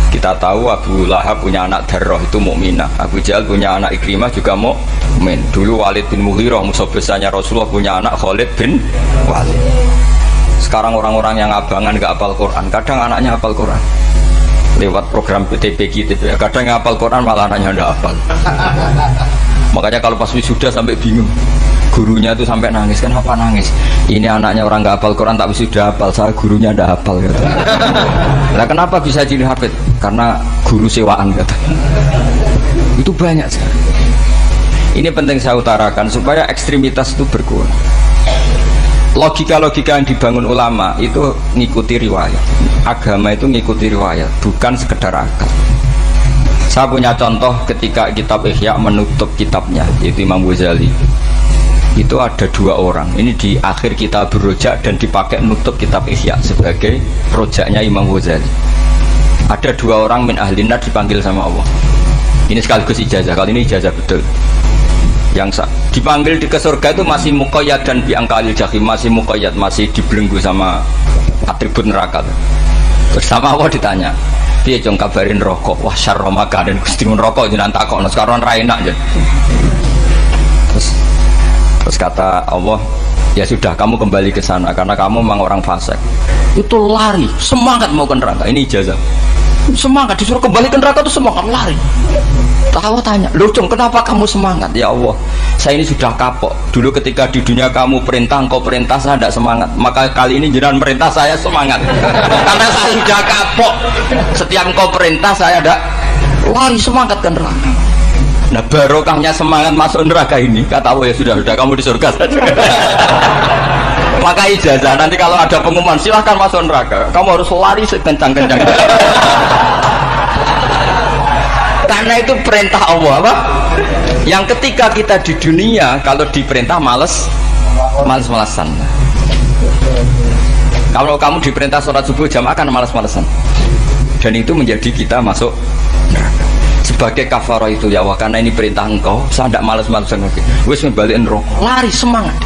Kita tahu Abu Lahab punya anak Darrah itu mukminah, Abu Jahal punya anak Ikrimah juga mukmin. Dulu Walid bin Mughirah musuh besarnya Rasulullah punya anak Khalid bin Walid. Sekarang orang-orang yang abangan gak hafal Quran, kadang anaknya hafal Quran lewat program PTPG, kadang yang hafal Quran malah anaknya tidak hafal. Makanya kalau pas wisuda sampai bingung, gurunya itu sampai nangis. Kenapa nangis? Ini anaknya orang gak hafal Quran tak wisuda hafal, saya gurunya tidak hafal gitu. Nah kenapa bisa jadi hafid? Karena guru sewaan gitu. Itu banyak sekali. Ini penting saya utarakan supaya ekstremitas itu berkurang. Logika-logika yang dibangun ulama itu ngikuti riwayat. Agama itu ngikuti riwayat, bukan sekedar akal. Saya punya contoh ketika kitab Ihya menutup kitabnya, yaitu Imam Ghazali. Itu ada dua orang, ini di akhir kitab Rojak dan dipakai nutup kitab Ihya sebagai rojaknya Imam Ghazali. Ada dua orang min ahlin nar dipanggil sama Allah. Ini sekaligus ijazah, kali ini ijazah betul. Yang dipanggil di ke surga itu masih muqayyad dan biangkalil jahim, masih muqayyad, masih dibelenggu sama atribut neraka. Terus sama Allah ditanya, piye jong kabarin rokok? Wah syarra makanan Gusti mun rokok jenengan takokno sekarang ra enak aja. Terus kata Allah, ya sudah kamu kembali ke sana karena kamu memang orang fasik. Itu lari, semangat mau ke neraka. Ini ijazah. Semangat disuruh kembali ke neraka itu semangat lari. Allah tanya, loh Jong, kenapa kamu semangat? Ya Allah, saya ini sudah kapok. Dulu ketika di dunia kamu perintah, engkau perintah, saya tidak semangat. Maka kali ini jenengan perintah, saya semangat. Karena saya sudah kapok. Setiap engkau perintah, saya tidak lari semangat ke neraka. Nah barokahnya semangat masuk neraka ini, kata Allah, ya sudah kamu di surga saja. Maka ijazah, nanti kalau ada pengumuman silahkan masuk neraka, kamu harus lari sekencang-kencang. Karena itu perintah Allah apa? Yang ketika kita di dunia kalau diperintah males-malesan. Kalau kamu diperintah sholat subuh jamaah kan males-malesan. Dan itu menjadi kita masuk neraka. Sebagai kafarah itu ya Allah, karena ini perintah engkau, saya tidak males-malesan lagi. Wes membalikin rokok, lari semangat.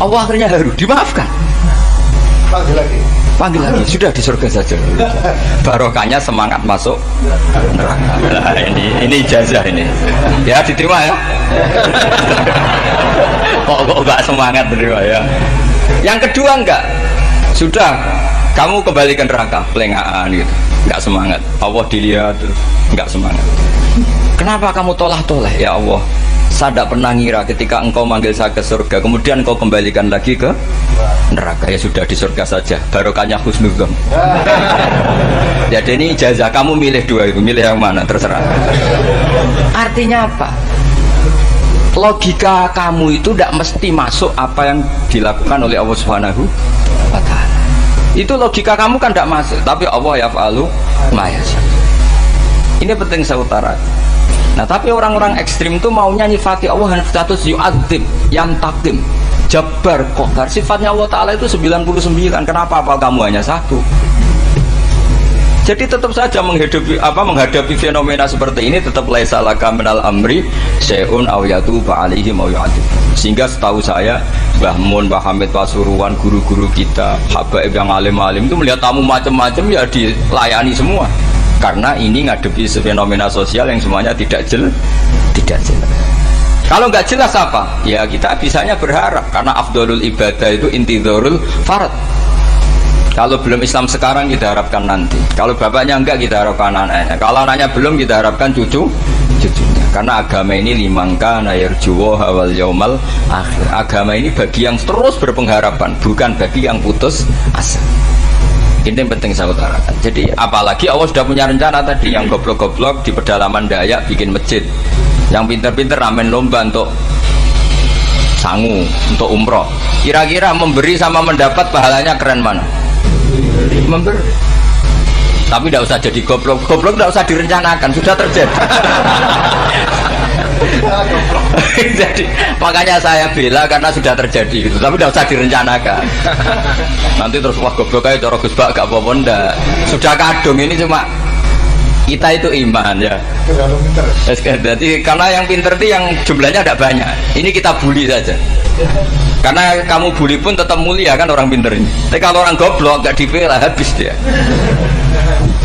Allah akhirnya harus dimaafkan. Panggil lagi, sudah di surga saja. Barokahnya semangat masuk neraka. Nah, ini ijazah ini. Ya diterima ya. Kok enggak semangat terima ya. Yang kedua enggak. Sudah kamu kembali ke neraka, pelengahan gitu. Enggak semangat. Allah dilihat terus enggak semangat. Kenapa kamu tolah-tolah ya Allah? Saya tidak pernah ngira ketika engkau manggil saya ke surga, kemudian engkau kembalikan lagi ke neraka. Ya sudah di surga saja, barokahnya husnudzon. Jadi ini ijazah, kamu milih dua itu, milih yang mana terserah. Artinya apa? Logika kamu itu tidak mesti masuk apa yang dilakukan oleh Allah Subhanahu wa Ta'ala. Itu logika kamu kan tidak masuk, tapi Allah yaf'alu ma yasha. Ini penting saya utarakan. Nah tapi orang-orang ekstrim itu maunya nyifati Allah dengan status yu'adzib, yantakim, jabbar, qahar. Sifatnya Allah Ta'ala itu 99. Kenapa apa kamu hanya satu? Jadi tetap saja menghadapi fenomena seperti ini tetap laisa laka minal amri syai'un aw yatuba alaihim aw yu'adzib. Sehingga setahu saya Mbah Mun, Mbah Hamid Pasuruan, guru-guru kita, habaib yang alim-alim itu melihat tamu macam-macam ya dilayani semua. Karena ini ngadepi fenomena sosial yang semuanya tidak jelas. Kalau nggak jelas apa? Ya kita bisanya berharap karena afdolul ibadah itu intidharul farad. Kalau belum Islam sekarang kita harapkan nanti. Kalau bapaknya enggak kita harapkan anaknya. Kalau anaknya belum kita harapkan cucunya. Karena agama ini limangka nayarjuwo hawal yaumal akhir. Agama ini bagi yang terus berpengharapan, bukan bagi yang putus asa. Ini yang penting saya utarakan. Jadi apalagi Allah sudah punya rencana tadi, yang goblok-goblok di pedalaman Dayak bikin masjid, yang pinter-pinter ramen lomba untuk sangu, untuk umroh. Kira-kira memberi sama mendapat pahalanya keren mana? Memberi. Tapi tidak usah jadi goblok. Goblok tidak usah direncanakan, sudah terjadi. Jadi makanya saya bela karena sudah terjadi gitu. Tapi tidak usah direncanakan. Nanti terus wah goblok aja cara Gus Bak gak apa-apa ndak. Sudah kadung ini cuma kita itu iman ya. Jadi karena yang pinter itu yang jumlahnya tidak banyak. Ini kita bully saja. Karena kamu bully pun tetap mulia kan orang pinter ini. Tapi kalau orang goblok gak dibela habis dia.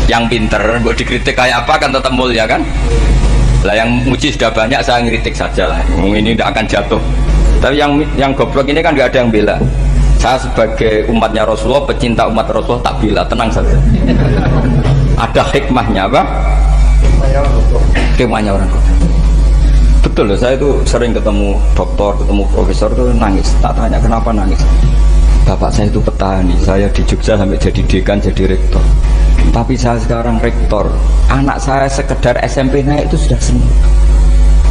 Yang pinter buat dikritik kayak apa kan tetap mulia kan. Lah yang muji sudah banyak, saya ngeritik saja lah. Ini tidak akan jatuh. Tapi yang goblok ini kan nggak ada yang bela. Saya sebagai umatnya Rasulullah, pecinta umat Rasulullah tak bela, tenang saja. Ada hikmahnya apa? Hikmahnya orang goblok. Betul loh, saya itu sering ketemu dokter, ketemu profesor itu nangis. Tak tanya kenapa nangis. Bapak saya itu petani, saya di Jogja sampai jadi dekan, jadi rektor. Tapi saya sekarang rektor, anak saya sekedar SMP naik itu sudah senang.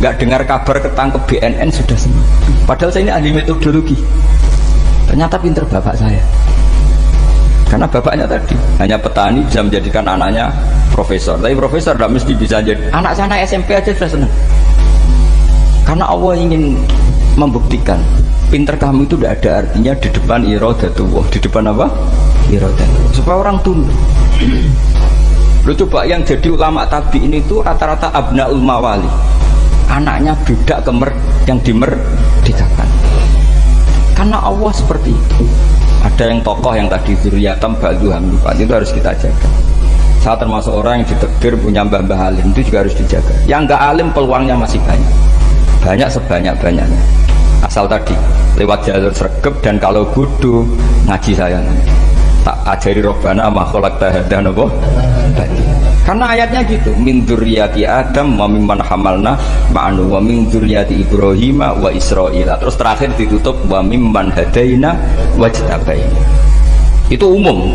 Nggak dengar kabar ketangkep BNN sudah senang. Padahal saya ini ahli metodologi. Ternyata pinter bapak saya. Karena bapaknya tadi hanya petani bisa menjadikan anaknya profesor. Tapi profesor tidak mesti bisa jadi. Anak saya naik SMP aja sudah senang. Karena Allah ingin membuktikan pinter kamu itu tidak ada artinya di depan iradatullah. Di depan apa? Iradatullah. Supaya orang tunduk. Lu coba yang jadi ulama tabi'in itu rata-rata abnaul mawali. Anaknya budak yang dimerdekakan. Karena Allah seperti itu. Ada yang tokoh yang tadi dzurriyatam ba'duham itu harus kita jaga. Saya termasuk orang yang ditegur punya mbah-mbah alim, itu juga harus dijaga. Yang enggak alim peluangnya masih banyak. Banyak sebanyak-banyaknya. Asal tadi lewat jalur sregep dan kalau kudu ngaji saya tak ajari robbana ma khalaqta hadza napa. Karena ayatnya gitu, min dzurriyyati Adam wa mimman hamalna ma'anu wa min dzurriyyati Ibrahim wa Israil. Terus terakhir ditutup wa mimman hadaina wajtabaina. Itu umum.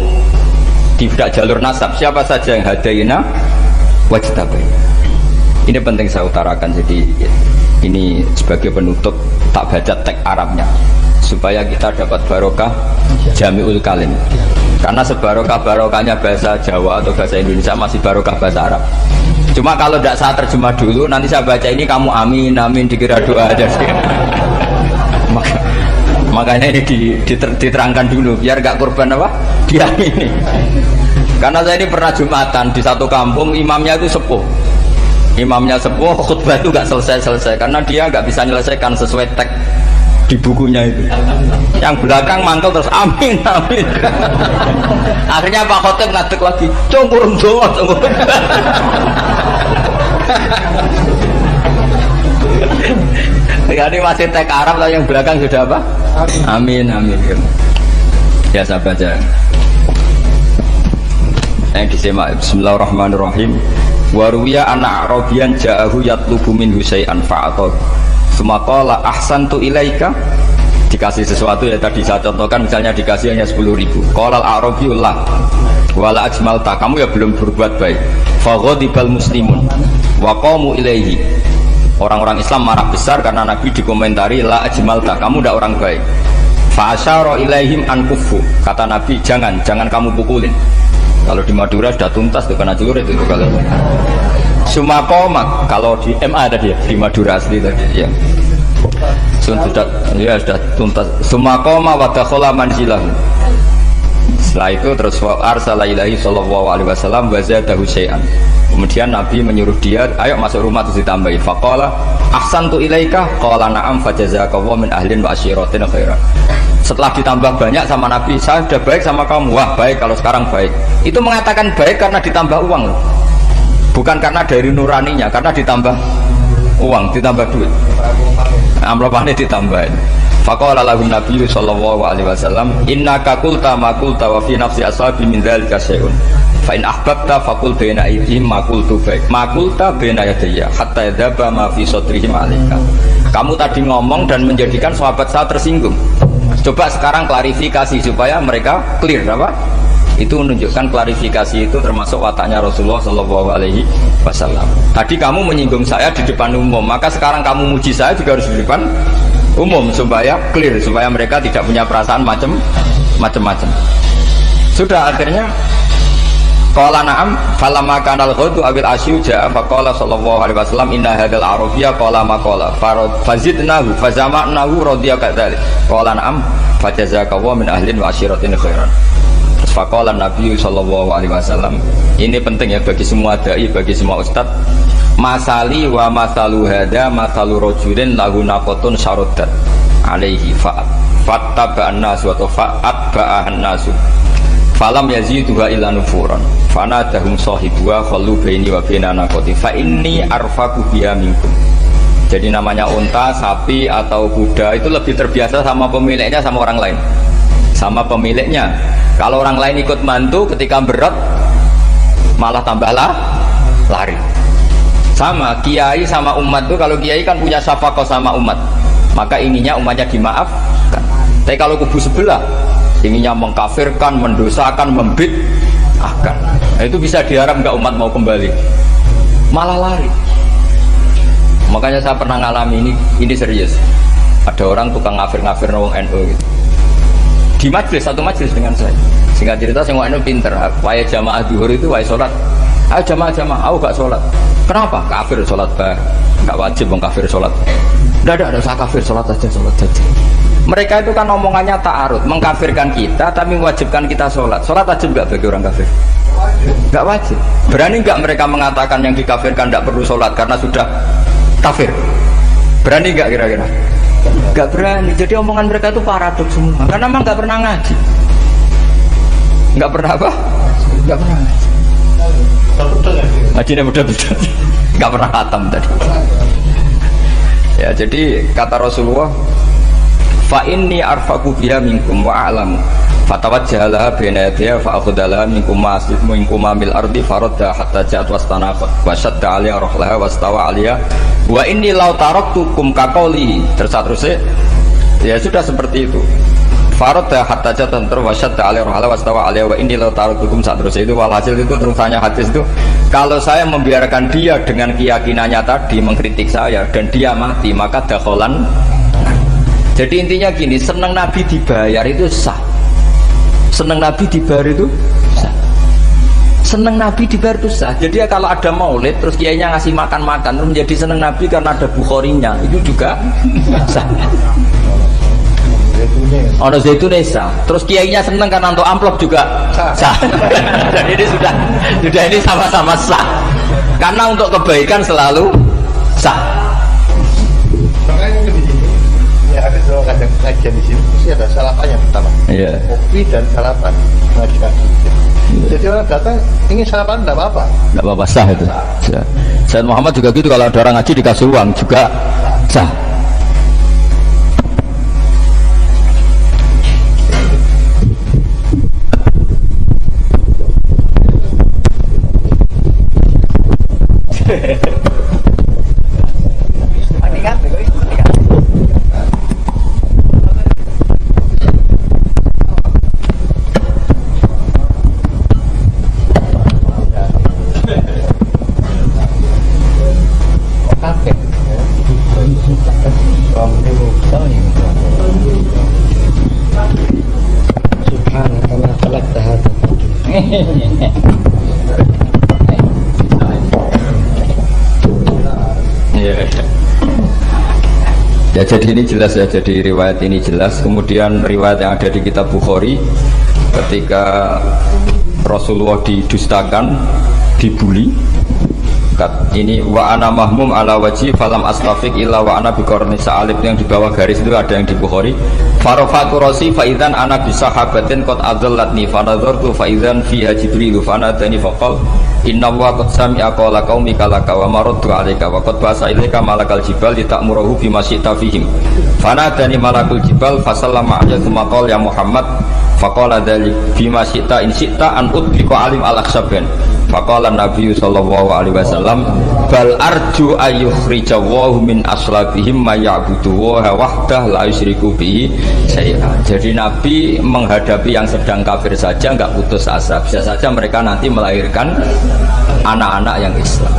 Tidak jalur nasab, siapa saja yang hadaina wajtabaina. Ini penting saya utarakan, jadi ini sebagai penutup tak baca teks Arabnya supaya kita dapat barokah jami'ul kalim. Karena sebarokah-barokahnya bahasa Jawa atau bahasa Indonesia masih barokah bahasa Arab. Cuma kalau tidak saya terjemah dulu, nanti saya baca ini kamu amin, amin dikira doa aja sih. Makanya ini diterangkan dulu, biar gak korban apa? Diamini. Karena saya ini pernah Jumatan di satu kampung, imamnya itu sepuh. Imamnya sepuh, khutbah itu gak selesai-selesai karena dia gak bisa menyelesaikan sesuai teks di bukunya itu. Yang belakang mantul terus amin amin. Akhirnya Pak Khotib ngadeg lagi, cungkurung doa cungkurung. Ini masih teks Arab lah, yang belakang sudah apa? Amin amin. Ya saya baca. Yang disimak. Bismillahirrahmanirrahim. Waruya anak Arabian ja'ahu yatlubu min husay'an fa'atad sumaqala ahsantu ilaika. Dikasih sesuatu ya tadi saya contohkan, misalnya dikasih hanya 10.000. Qala al-arabiyullah wala ajmalta, kamu ya belum berbuat baik. Faghadibal muslimun wa qamu ilaihi. Orang-orang Islam marah besar karena Nabi dikomentari la ajmalta, kamu tidak orang baik. Fa asyara ilaihim an kufu, kata Nabi jangan kamu pukulin. Kalau di Madura sudah tuntas tuh kena julur itu kalau Sumakomak, kalau di MA tadi ya, di Madura asli tadi ya. Sudah tuntas. Sumakoma wa dakhala manzilahu. Setelah itu terus arsala ilahi sallallahu alaihi wasallam wa zadahu syai'an. Kemudian Nabi menyuruh dia, ayo masuk rumah terus ditambahi. Faqala ahsantu ilaika qala na'am fajazakallahu min ahlin wa asyiratin khairan. Setelah ditambah banyak sama Nabi, saya sudah baik sama kamu. Wah baik, kalau sekarang baik. Itu mengatakan baik karena ditambah uang loh. Bukan karena dari nuraninya, karena ditambah uang ditambah duit. Amplopane ditambahin. Faqala lahum Nabi sallallahu alaihi wasallam, innaka qulta ma qulta wa fi nafsi ashabi min dzalika syai'un. Fa in ahbabta faqul baina aydihim ma qultu baik. Ma qulta baina yadayya hatta yadhaba ma fi sadrihim alaika. Kamu tadi ngomong dan menjadikan sahabat saya tersinggung. Coba sekarang klarifikasi supaya mereka clear apa? Itu menunjukkan klarifikasi itu termasuk wataknya Rasulullah sallallahu alaihi wasallam. Tadi kamu menyinggung saya di depan umum, maka sekarang kamu muji saya juga harus di depan umum supaya clear, supaya mereka tidak punya perasaan macam-macam. Sudah akhirnya qala na'am falamma kana al-ghadu awil asyu ja'a faqala sallallahu alaihi wasallam inna hadzal arabiyya qala ma qala fazidnahu fazama'nahu radiya kadzalik qala na'am fajazakallahu min ahlin wa asyiratin khairan. Faqala Nabi sallallahu alaihi wasallam, ini penting ya bagi semua dai, bagi semua ustaz. Masali wa masalu hada masalu rajulin lahu naqatun syaruddat alaihi fattaba'an nas wa fa'atba'an nas falam yaziduha illa nufuran fanadahum sahibuha khallu baini wa baina naqati fa inni arfaqu biha minkum. Jadi namanya unta, sapi atau kuda itu lebih terbiasa sama pemiliknya, sama orang lain, sama pemiliknya. Kalau orang lain ikut mantu ketika berat malah tambahlah lari. Sama kiai sama umat tuh, kalau kiai kan punya syafaqah sama umat, maka ininya umatnya dimaafkan. Tapi kalau kubu sebelah ininya mengkafirkan, mendosakan, membid'ahkan, nah, itu bisa diharap nggak umat mau kembali, malah lari. Makanya saya pernah ngalami ini serius. Ada orang tukang ngafir-ngafir wong NU gitu. Di majlis, satu majlis dengan saya. Singkat cerita semua NU pinter. Wae jamaah zuhur itu wae sholat. Ayo jamaah, aku gak sholat. Kenapa? Kafir sholat bah. Gak wajib wong kafir sholat. Tidak usah kafir, sholat saja. Mereka itu kan omongannya ta'arud, mengkafirkan kita tapi mewajibkan kita sholat. Sholat wajib gak bagi orang kafir? Gak wajib. Berani gak mereka mengatakan yang dikafirkan tidak perlu sholat karena sudah kafir? Berani gak kira-kira? Gak berani. Jadi omongan mereka itu paradoks semua karena memang gak pernah ngaji. Gak pernah apa? Gak pernah ngaji. Ngajinya betul-betul gak pernah khatam tadi. Ya, jadi kata Rasulullah, fa inni arfaqu biha minkum wa a'lamu fatawajjaha baina yadayha fa akhudala minkum mil ardi faradda hatta ja'at wastanaqat wa shadda 'alaiha rahlaha wastawa 'alaiha wa inni law taraktukum kaqauli. Terus ya sudah seperti itu. Faradda hatta ja'at wa shadda 'alaiha rahlaha wastawa 'alaiha wa inni law taraktukum. Terus itu walhasil itu terusannya hadis itu, kalau saya membiarkan dia dengan keyakinannya tadi mengkritik saya dan dia mati, maka dakholan. Jadi intinya gini, senang Nabi dibayar itu sah. Senang Nabi dibayar itu sah. Senang Nabi dibayar itu sah. Jadi ya kalau ada maulid terus kiainya ngasih makan-makan terus menjadi senang Nabi karena ada Bukharinya, itu juga sah. Ono zaitun sah. Terus kiainya senang karena untuk amplop juga sah. Jadi ini sudah ini sama-sama sah. Karena untuk kebaikan selalu sah. Ya, ada dua kajian di sini, pasti ada sarapan yang pertama. Yeah. Kopi dan sarapan. Jadi orang datang ingin sarapan tidak apa-apa. Tidak apa-apa, sah itu. Sayyid Muhammad juga gitu, kalau ada orang ngaji dikasih uang juga sah. Ya, jadi ini jelas ya, jadi riwayat ini jelas. Kemudian riwayat yang ada di kitab Bukhari ketika Rasulullah didustakan, dibully, ini wa ana mahmum ala wajhi falam astafik illa wa ana biqarni sa'alib, yang di bawah garis itu ada yang di Bukhari. Farafatu rasi fa idzan ana bi sahabatin qad adallatni fa nadartu fa idzan fiha jibril fa nadani fa qala Inna wa qad sami'a qawla qaumika laka wa maraddu 'alaika wa qad ba'asa ilaika malakal jibal lita'murahu bima syi'ta fihim. Fanadani malakul jibal fasallama 'alaihi tsumma qala ya Muhammad faqala dzalik bima syi'ta in syi'ta an utbiqa alim al-akhsaban. Faqala Nabi sallallahu alaihi wasallam bal arju ayyukhrijallahu min aslabihim may ya'budu wa wahdah la yusyriku bihi syai'a. Jadi Nabi menghadapi yang sedang kafir saja enggak putus asa. Bisa saja mereka nanti melahirkan anak-anak yang Islam.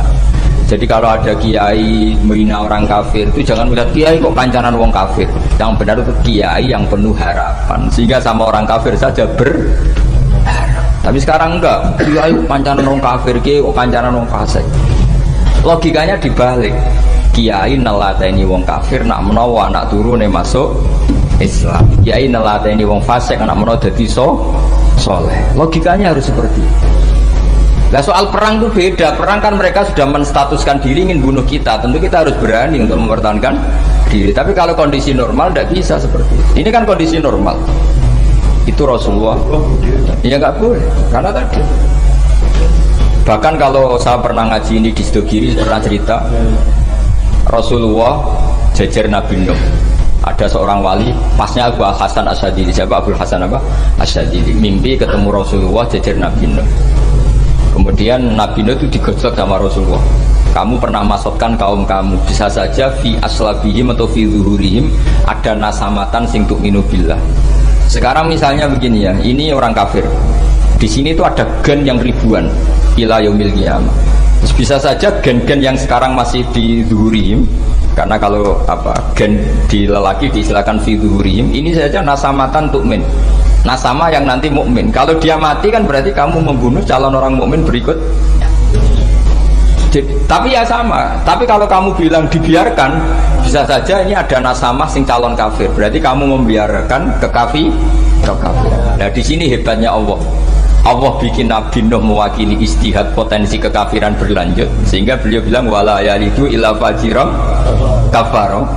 Jadi kalau ada kiai menghina orang kafir itu jangan melihat kiai kok kancanan wong kafir. Yang benar itu kiai yang penuh harapan sehingga sama orang kafir saja berharap. Tapi sekarang enggak, kiai kancanan wong kafir, kiai kok kancanan wong fasik. Logikanya dibalik. Kiai nelateni wong kafir nak menawa anak turune masuk Islam. Kiai nelateni wong fasik anak menawa dadi soleh. Logikanya harus seperti itu. Nah soal perang itu beda. Perang kan mereka sudah menstatuskan diri ingin bunuh kita. Tentu kita harus berani untuk mempertahankan diri. Tapi kalau kondisi normal tidak bisa seperti itu. Ini kan kondisi normal. Itu Rasulullah. Ya nggak boleh. Karena tadi. Bahkan kalau saya pernah ngaji ini di Sidogiri pernah cerita Rasulullah jejer Nabi Nuh. Ada seorang wali, pasnya Abu Hasan Asyadili. Siapa Abu Hasan apa? Asyadili. Mimpi ketemu Rasulullah jejer Nabi Nuh. Kemudian Nabi Nuh itu digosok sama Rasulullah. Kamu pernah masukkan kaum kamu, bisa saja fi aslabihim atau fi zuhurihim ada nasamatan sing tu'minu billah. Sekarang misalnya begini ya, ini orang kafir. Di sini tuh ada gen yang ribuan ila yaumil qiyamah. Terus bisa saja gen-gen yang sekarang masih di zuhurihim, karena kalau gen di lelaki diistilahkan fi zuhurihim, ini saja nasamatan tu'min. Nasama yang nanti mukmin. Kalau dia mati kan berarti kamu membunuh calon orang mukmin berikut. Tapi ya sama. Tapi kalau kamu bilang dibiarkan, bisa saja ini ada nasama sing calon kafir. Berarti kamu membiarkan kekafir. Nah di sini hebatnya Allah. Allah bikin Nabi Nuh mewakili istihad potensi kekafiran berlanjut, sehingga beliau bilang wala yalidu illa fajiran kafaro.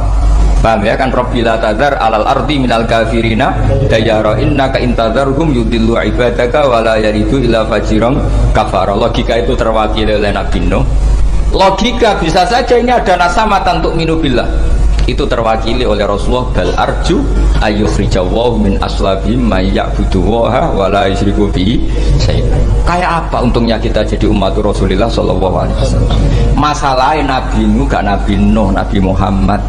Paham ya kan? Rabbila tadzar alal ardi minal kafirina dayara innaka intadzarhum yudillu ibadaka wala yalidu illa fajiran kafaro. Logika itu terwakili oleh Nabi Nuh. Logika bisa saja ini ada nasamatan untuk minubillah, itu terwakili oleh Rasulullah bal arju ayyukhrijallahu min aslabihim may ya'budu waha wa la yusyriku bihi syai'an. Kayak apa untungnya kita jadi umat Rasulullah sallallahu alaihi wasallam? Masalahnya Nabi Nuh gak Nabi Nuh, Nabi Muhammad.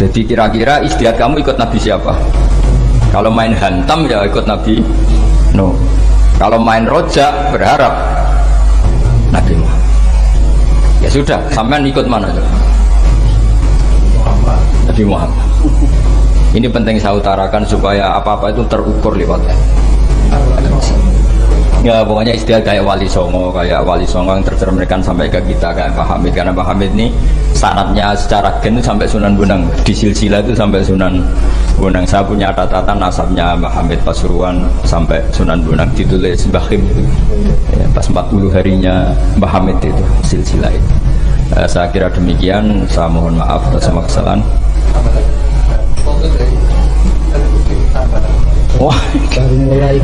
Jadi kira-kira istihad kamu ikut Nabi siapa? Kalau main hantam ya ikut Nabi Nuh. Kalau main rojak berharap Nabi Muhammad. Ya sudah, sampean ikut mana? Nabi Muhammad. Ini penting saya utarakan supaya apa-apa itu terukur lewatnya. Ya pokoknya istilah kayak Wali Songo yang tercerminkan sampai ke kita kayak Pak Hamid, karena Pak Hamid ini sanadnya secara gen sampai Sunan Bonang, di silsilah itu sampai Sunan Bonang. Saya punya catatan nasabnya Mbah Hamid Pasuruan sampai Sunan Bonang, ditulis Mbah Kim itu ya, pas 40 harinya Mbah Hamid itu silsilah itu. Saya kira demikian, saya mohon maaf atas semua kesalahan. Wah, baru mulai.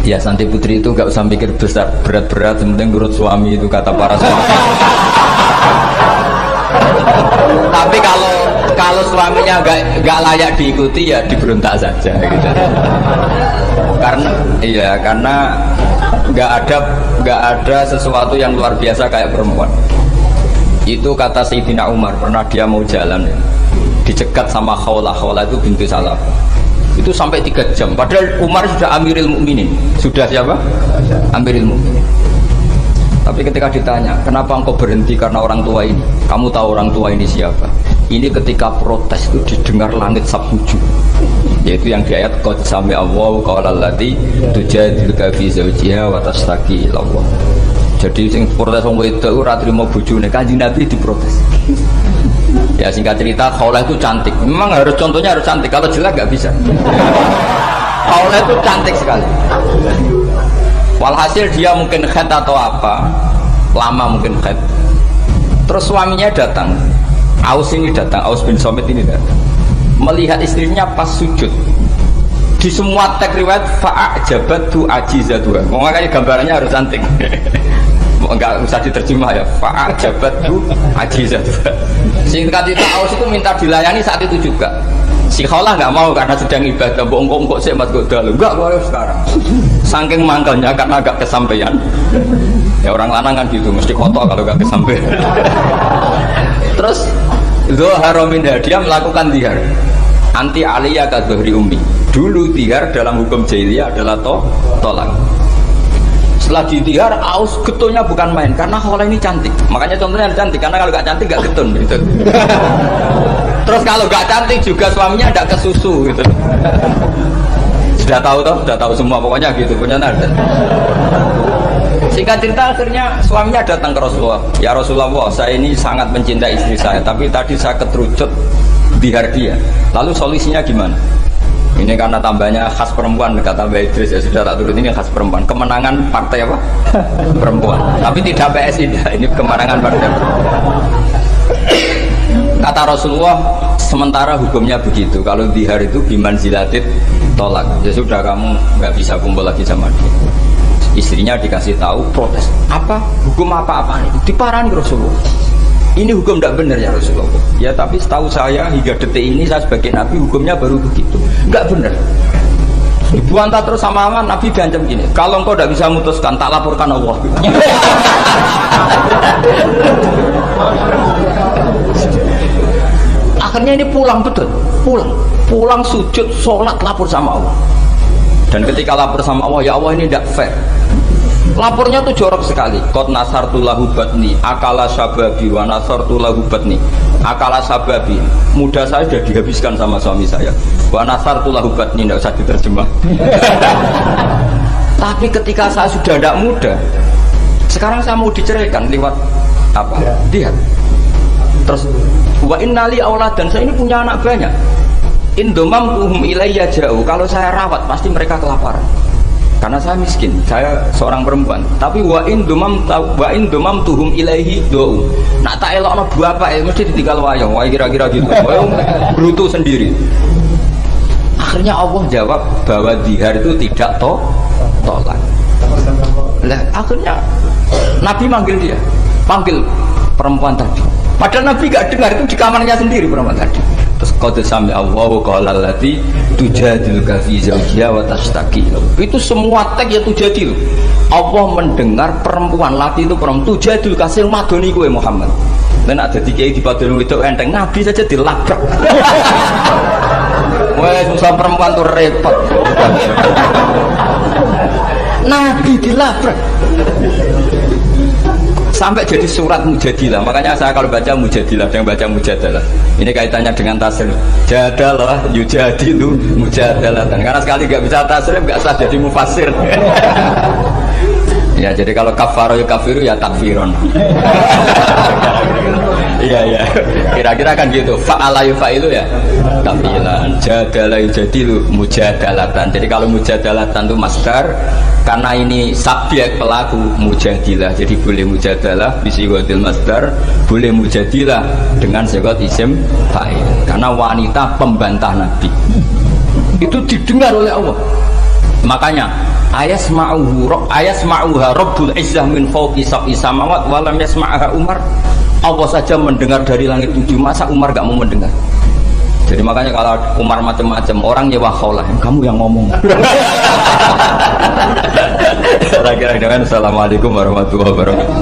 Ya Santi Putri itu gak usah mikir besar berat-berat, yang penting nurut suami, itu kata para suami. Tapi kalau suaminya gak layak diikuti ya diberontak saja gitu. Karena gak ada sesuatu yang luar biasa kayak perempuan. Itu kata Sayyidina Umar, pernah dia mau jalan dicegat sama Khawlah itu bintu Salaf. Itu sampai 3 jam, padahal Umar sudah Amirul Mukminin. Sudah siapa? Amirul Mukminin. Tapi ketika ditanya, kenapa engkau berhenti karena orang tua ini? Kamu tahu orang tua ini siapa? Ini ketika protes itu didengar langit sabtuju, yaitu yang di ayat qad sami'a Allahu qawla allati tujadiluka fi zawjiha wa tashtaki ila Allah. Jadi sing protes wong wedok ora trimo bojone, Kanjeng Nabi diprotes. Ya singkat cerita, Khawlah itu cantik. Memang contohnya harus cantik, kalau jelek nggak bisa. Khawlah itu cantik sekali. Walhasil dia mungkin khed atau apa, lama mungkin khed. Terus suaminya datang, Aus bin Somit ini datang, melihat istrinya pas sujud. Di semua teks riwayat fa'ajabatu ajizatuha. Makanya gambarannya harus cantik. Enggak usah diterjemah ya. Fa'ajabatu ajizatuha. Singkat cerita Aus itu minta dilayani saat itu juga. Si Kholah nggak mau karena sedang ibadah. Bongkok sih mas godal. Enggak boleh sekarang. Saking mangkelnya karena agak kesampaian. Ya orang lanang kan gitu, mesti kotor kalau nggak kesampaian. Terus Zuhair min dia melakukan dihar. Anti aliyah kadhri ummi. Dulu dihar dalam hukum jahiliyah adalah tolak. Setelah dihar Aus getulnya bukan main karena Kholah ini cantik. Makanya contohnya cantik karena kalau nggak cantik nggak getun gitu. Terus kalau nggak cantik juga suaminya tidak kesusu gitu. Sudah tahu toh, sudah tahu semua pokoknya gitu punya ada. Singkat cerita akhirnya suaminya datang ke Rasulullah. Ya Rasulullah, saya ini sangat mencintai istri saya, tapi tadi saya keterucut dihar dia. Lalu solusinya gimana? Ini karena tambahnya khas perempuan, kata Mbak Idris, ya sudah tak turut ini khas perempuan. Kemenangan partai apa? Perempuan. Tapi tidak PSI, ini kemenangan partai perempuan. Kata Rasulullah, sementara hukumnya begitu. Kalau dihar itu bimanzilatit tolak. Ya sudah kamu nggak bisa kumpul lagi sama dia. Istrinya dikasih tahu protes. Apa? Hukum apa-apa itu? Diparani Rasulullah. Ini hukum tidak benar ya Rasulullah. Ya tapi setahu saya hingga detik ini saya sebagai Nabi hukumnya baru begitu. Enggak benar. Dibantah terus sama Nabi diancam gini. Kalau engkau tidak bisa memutuskan, tak laporkan Allah. Akhirnya ini pulang betul, pulang sujud, sholat, lapor sama Allah. Dan ketika lapor sama Allah, ya Allah ini tidak fair. Lapornya tuh jorok sekali. Qad nasartu lahu batni akala sababi wa nasartu lahu batni akala sababi. Muda saya sudah dihabiskan sama suami saya. Wa nasartu lahu batni, tidak usah diterjemah. Tapi ketika saya sudah tidak muda, sekarang saya mau diceraikan lewat apa? Dia. Terus wa innali aulad, dan saya ini punya anak banyak. Indomam tuhum ilayya jauh. Kalau saya rawat pasti mereka kelaparan. Karena saya miskin, saya seorang perempuan. Tapi wa indomam tuhum ilaihi do. Nak tak elokno bapak mesti ditinggal wayang. Wah kira-kira gitu. Brutu sendiri. Akhirnya Allah jawab bahwa dihar itu tidak tolak. Lah akhirnya Nabi manggil dia, panggil perempuan tadi. Padahal Nabi gak dengar, itu di kamarnya sendiri perempuan tadi. Terus qad sami Allahu qala allati tujadiluka fi zawjiha wa tashtaki. Itu semua teks ya tujadil. Allah mendengar perempuan laki itu perempuan tujadil kasih madoni kowe Muhammad. Dan ada di kiai dipadoni itu enteng, Nabi saja dilabrak. Wah susah perempuan tuh repot. Nabi dilabrak. Sampai jadi surat Mujadilah. Makanya saya kalau baca Mujadilah, yang baca Mujadalah. Ini kaitannya dengan tasrif. Jadalah yujadilu mujadalah. Karena sekali nggak bisa tasrif, nggak sah jadi mufassir. Ya jadi kalau kafaro ya kafiru ya takfiron. Iya. Kira-kira kan gitu. Fa'ala yufa'ilu ya tafilan. Jadalah yujadilu mujadalatan. Jadi kalau mujadalatan itu masdar, karena ini subjek pelaku mujadilah, jadi boleh mujadalah bisigotil masdar, boleh mujadilah dengan sigot isim fa'il. Karena wanita pembantah Nabi itu didengar oleh Allah. Makanya ayasma'uha rabbul izzah min fawqi sab'i samawat wa lam yasma'ha Umar. Allah saja mendengar dari langit 7, masa Umar gak mau mendengar? Jadi makanya kalau Umar macam-macam, orang nyewa Kholah, kamu yang ngomong. Kira-kira dengan Assalamualaikum warahmatullahi wabarakatuh.